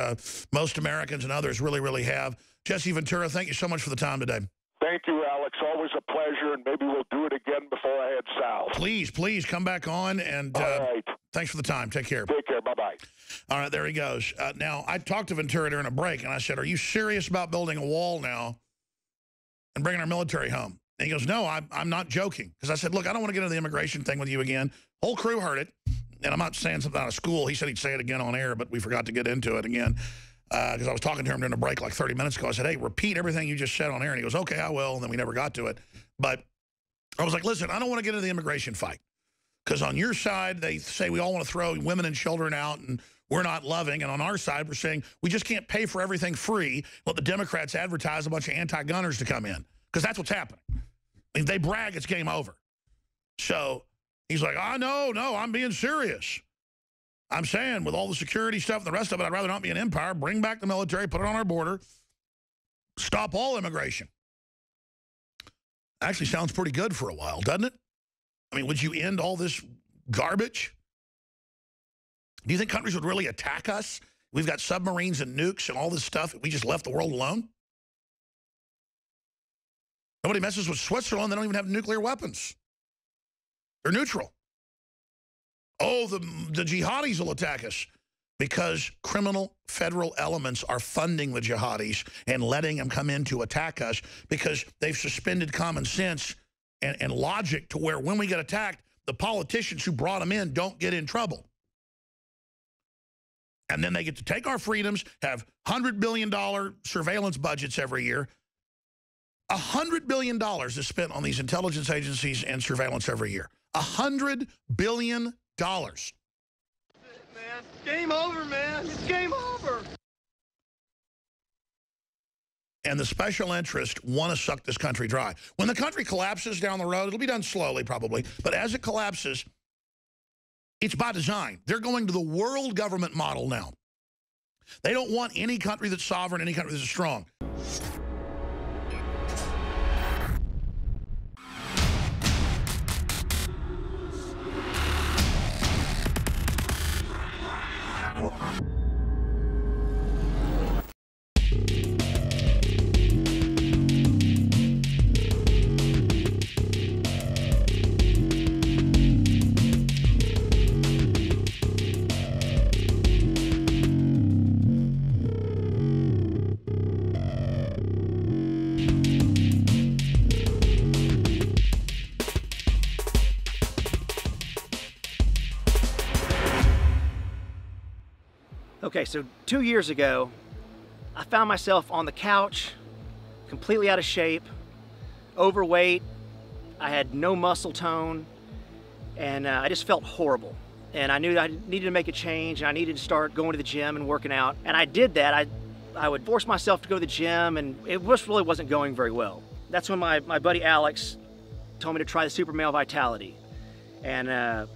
most Americans and others really, really have. Jesse Ventura, thank you so much for the time today. Thank you, Alex. Always a pleasure, and maybe we'll do it again before I head south. Please, please come back on, and all right. Thanks for the time. Take care. Take care. Bye-bye. All right, there he goes. Now, I talked to Ventura during a break, and I said, are you serious about building a wall now and bringing our military home? And he goes, no, I'm not joking. Because I said, look, I don't want to get into the immigration thing with you again. Whole crew heard it. And I'm not saying something out of school. He said he'd say it again on air, but we forgot to get into it again. Because I was talking to him during a break like 30 minutes ago. I said, hey, repeat everything you just said on air. And he goes, okay, I will. And then we never got to it. But I was like, listen, I don't want to get into the immigration fight. Because on your side, they say we all want to throw women and children out and we're not loving. And on our side, we're saying we just can't pay for everything free. Let the Democrats advertise a bunch of anti-gunners to come in. Because that's what's happening. I mean, they brag, it's game over. So he's like, no, I'm being serious. I'm saying with all the security stuff and the rest of it, I'd rather not be an empire. Bring back the military, put it on our border, stop all immigration. Actually sounds pretty good for a while, doesn't it? I mean, would you end all this garbage? Do you think countries would really attack us? We've got submarines and nukes and all this stuff. We just left the world alone. Nobody messes with Switzerland. They don't even have nuclear weapons. They're neutral. Oh, the jihadis will attack us because criminal federal elements are funding the jihadis and letting them come in to attack us because they've suspended common sense and logic to where when we get attacked, the politicians who brought them in don't get in trouble. And then they get to take our freedoms, have $100 billion surveillance budgets every year. $100 billion is spent on these intelligence agencies and surveillance every year. $100 billion. Man, game over, man. It's game over. And the special interests want to suck this country dry. When the country collapses down the road, it'll be done slowly probably, but as it collapses, it's by design. They're going to the world government model now. They don't want any country that's sovereign, any country that's strong. Okay, so 2 years ago, I found myself on the couch, completely out of shape, overweight, I had no muscle tone, and I just felt horrible. And I knew I needed to make a change, and I needed to start going to the gym and working out. And I did that. I would force myself to go to the gym, and it just really wasn't going very well. that's when my buddy Alex told me to try the Super Male Vitality. And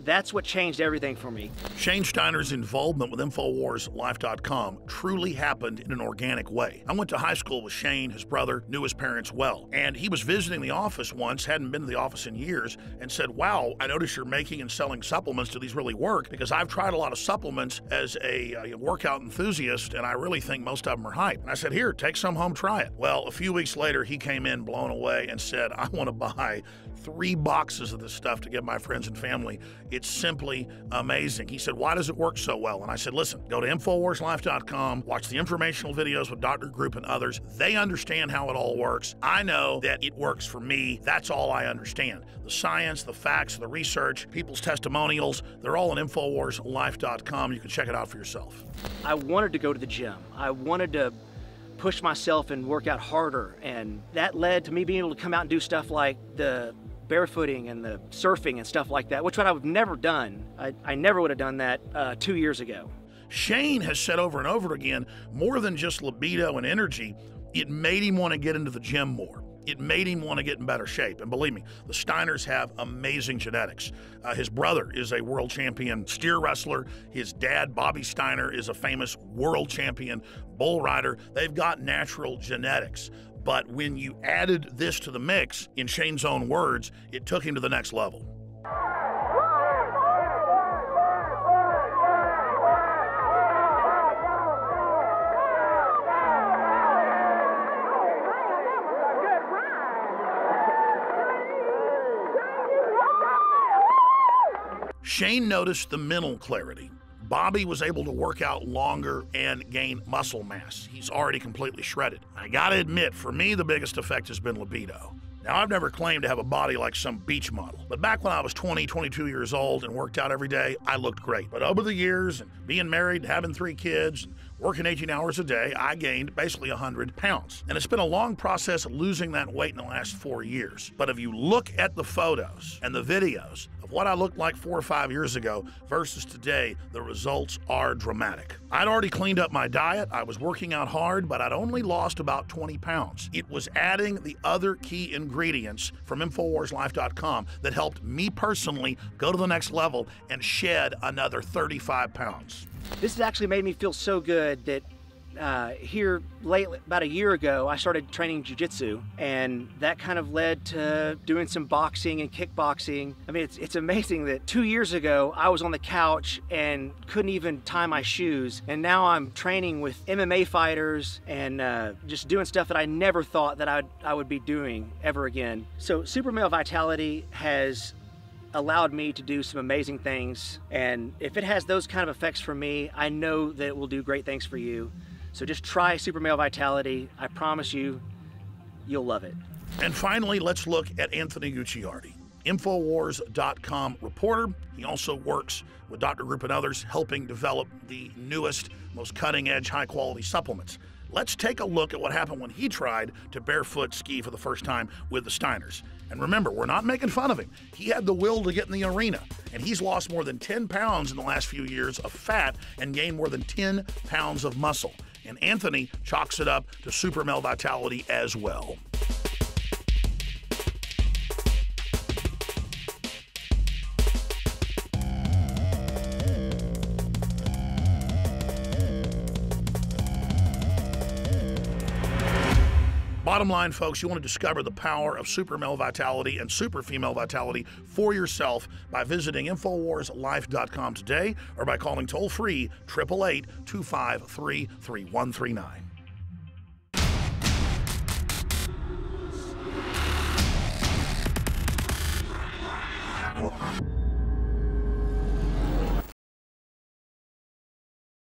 that's what changed everything for me. Shane Steiner's involvement with InfoWarsLife.com truly happened in an organic way. I went to high school with Shane, his brother, knew his parents well. And he was visiting the office once, hadn't been to the office in years, and said, wow, I notice you're making and selling supplements. Do these really work? Because I've tried a lot of supplements as a workout enthusiast, and I really think most of them are hype. And I said, here, take some home, try it. Well, a few weeks later, he came in blown away and said, I want to buy 3 boxes of this stuff to give my friends and family. It's simply amazing. He said, why does it work so well? And I said, listen, go to InfoWarsLife.com, watch the informational videos with Dr. Group and others. They understand how it all works. I know that it works for me. That's all I understand. The science, the facts, the research, people's testimonials, they're all on InfoWarsLife.com. You can check it out for yourself. I wanted to go to the gym. I wanted to push myself and work out harder. And that led to me being able to come out and do stuff like the barefooting and the surfing and stuff like that, which I would have never done. I never would have done that 2 years ago. Shane has said over and over again, more than just libido and energy, it made him want to get into the gym more. It made him want to get in better shape. And believe me, the Steiners have amazing genetics. His brother is a world champion steer wrestler. His dad, Bobby Steiner, is a famous world champion bull rider. They've got natural genetics. But when you added this to the mix, in Shane's own words, it took him to the next level. Shane noticed the mental clarity. Bobby was able to work out longer and gain muscle mass. He's already completely shredded. I gotta admit, for me, the biggest effect has been libido. Now, I've never claimed to have a body like some beach model, but back when I was 20, 22 years old and worked out every day, I looked great. But over the years, and being married, having 3 kids, and working 18 hours a day, I gained basically 100 pounds. And it's been a long process losing that weight in the last 4 years. But if you look at the photos and the videos of what I looked like 4 or 5 years ago versus today, the results are dramatic. I'd already cleaned up my diet. I was working out hard, but I'd only lost about 20 pounds. It was adding the other key ingredients from InfoWarsLife.com that helped me personally go to the next level and shed another 35 pounds. This has actually made me feel so good that here lately, about a year ago, I started training jiu-jitsu, and that kind of led to doing some boxing and kickboxing. I mean, it's amazing that 2 years ago, I was on the couch and couldn't even tie my shoes, and now I'm training with MMA fighters and just doing stuff that I never thought that I would be doing ever again. So Super Male Vitality has allowed me to do some amazing things, and if it has those kind of effects for me, I know that it will do great things for you. So just try Super Male Vitality. I promise you, you'll love it. And finally, let's look at Anthony Gucciardi, Infowars.com reporter. He also works with Dr. Group and others, helping develop the newest, most cutting-edge, high-quality supplements. Let's take a look at what happened when he tried to barefoot ski for the first time with the Steiners. And remember, we're not making fun of him. He had the will to get in the arena, and he's lost more than 10 pounds in the last few years of fat and gained more than 10 pounds of muscle. And Anthony chalks it up to Super Male Vitality as well. Bottom line, folks, you want to discover the power of Super Male Vitality and Super Female Vitality for yourself by visiting InfoWarsLife.com today or by calling toll-free 888-253-3139.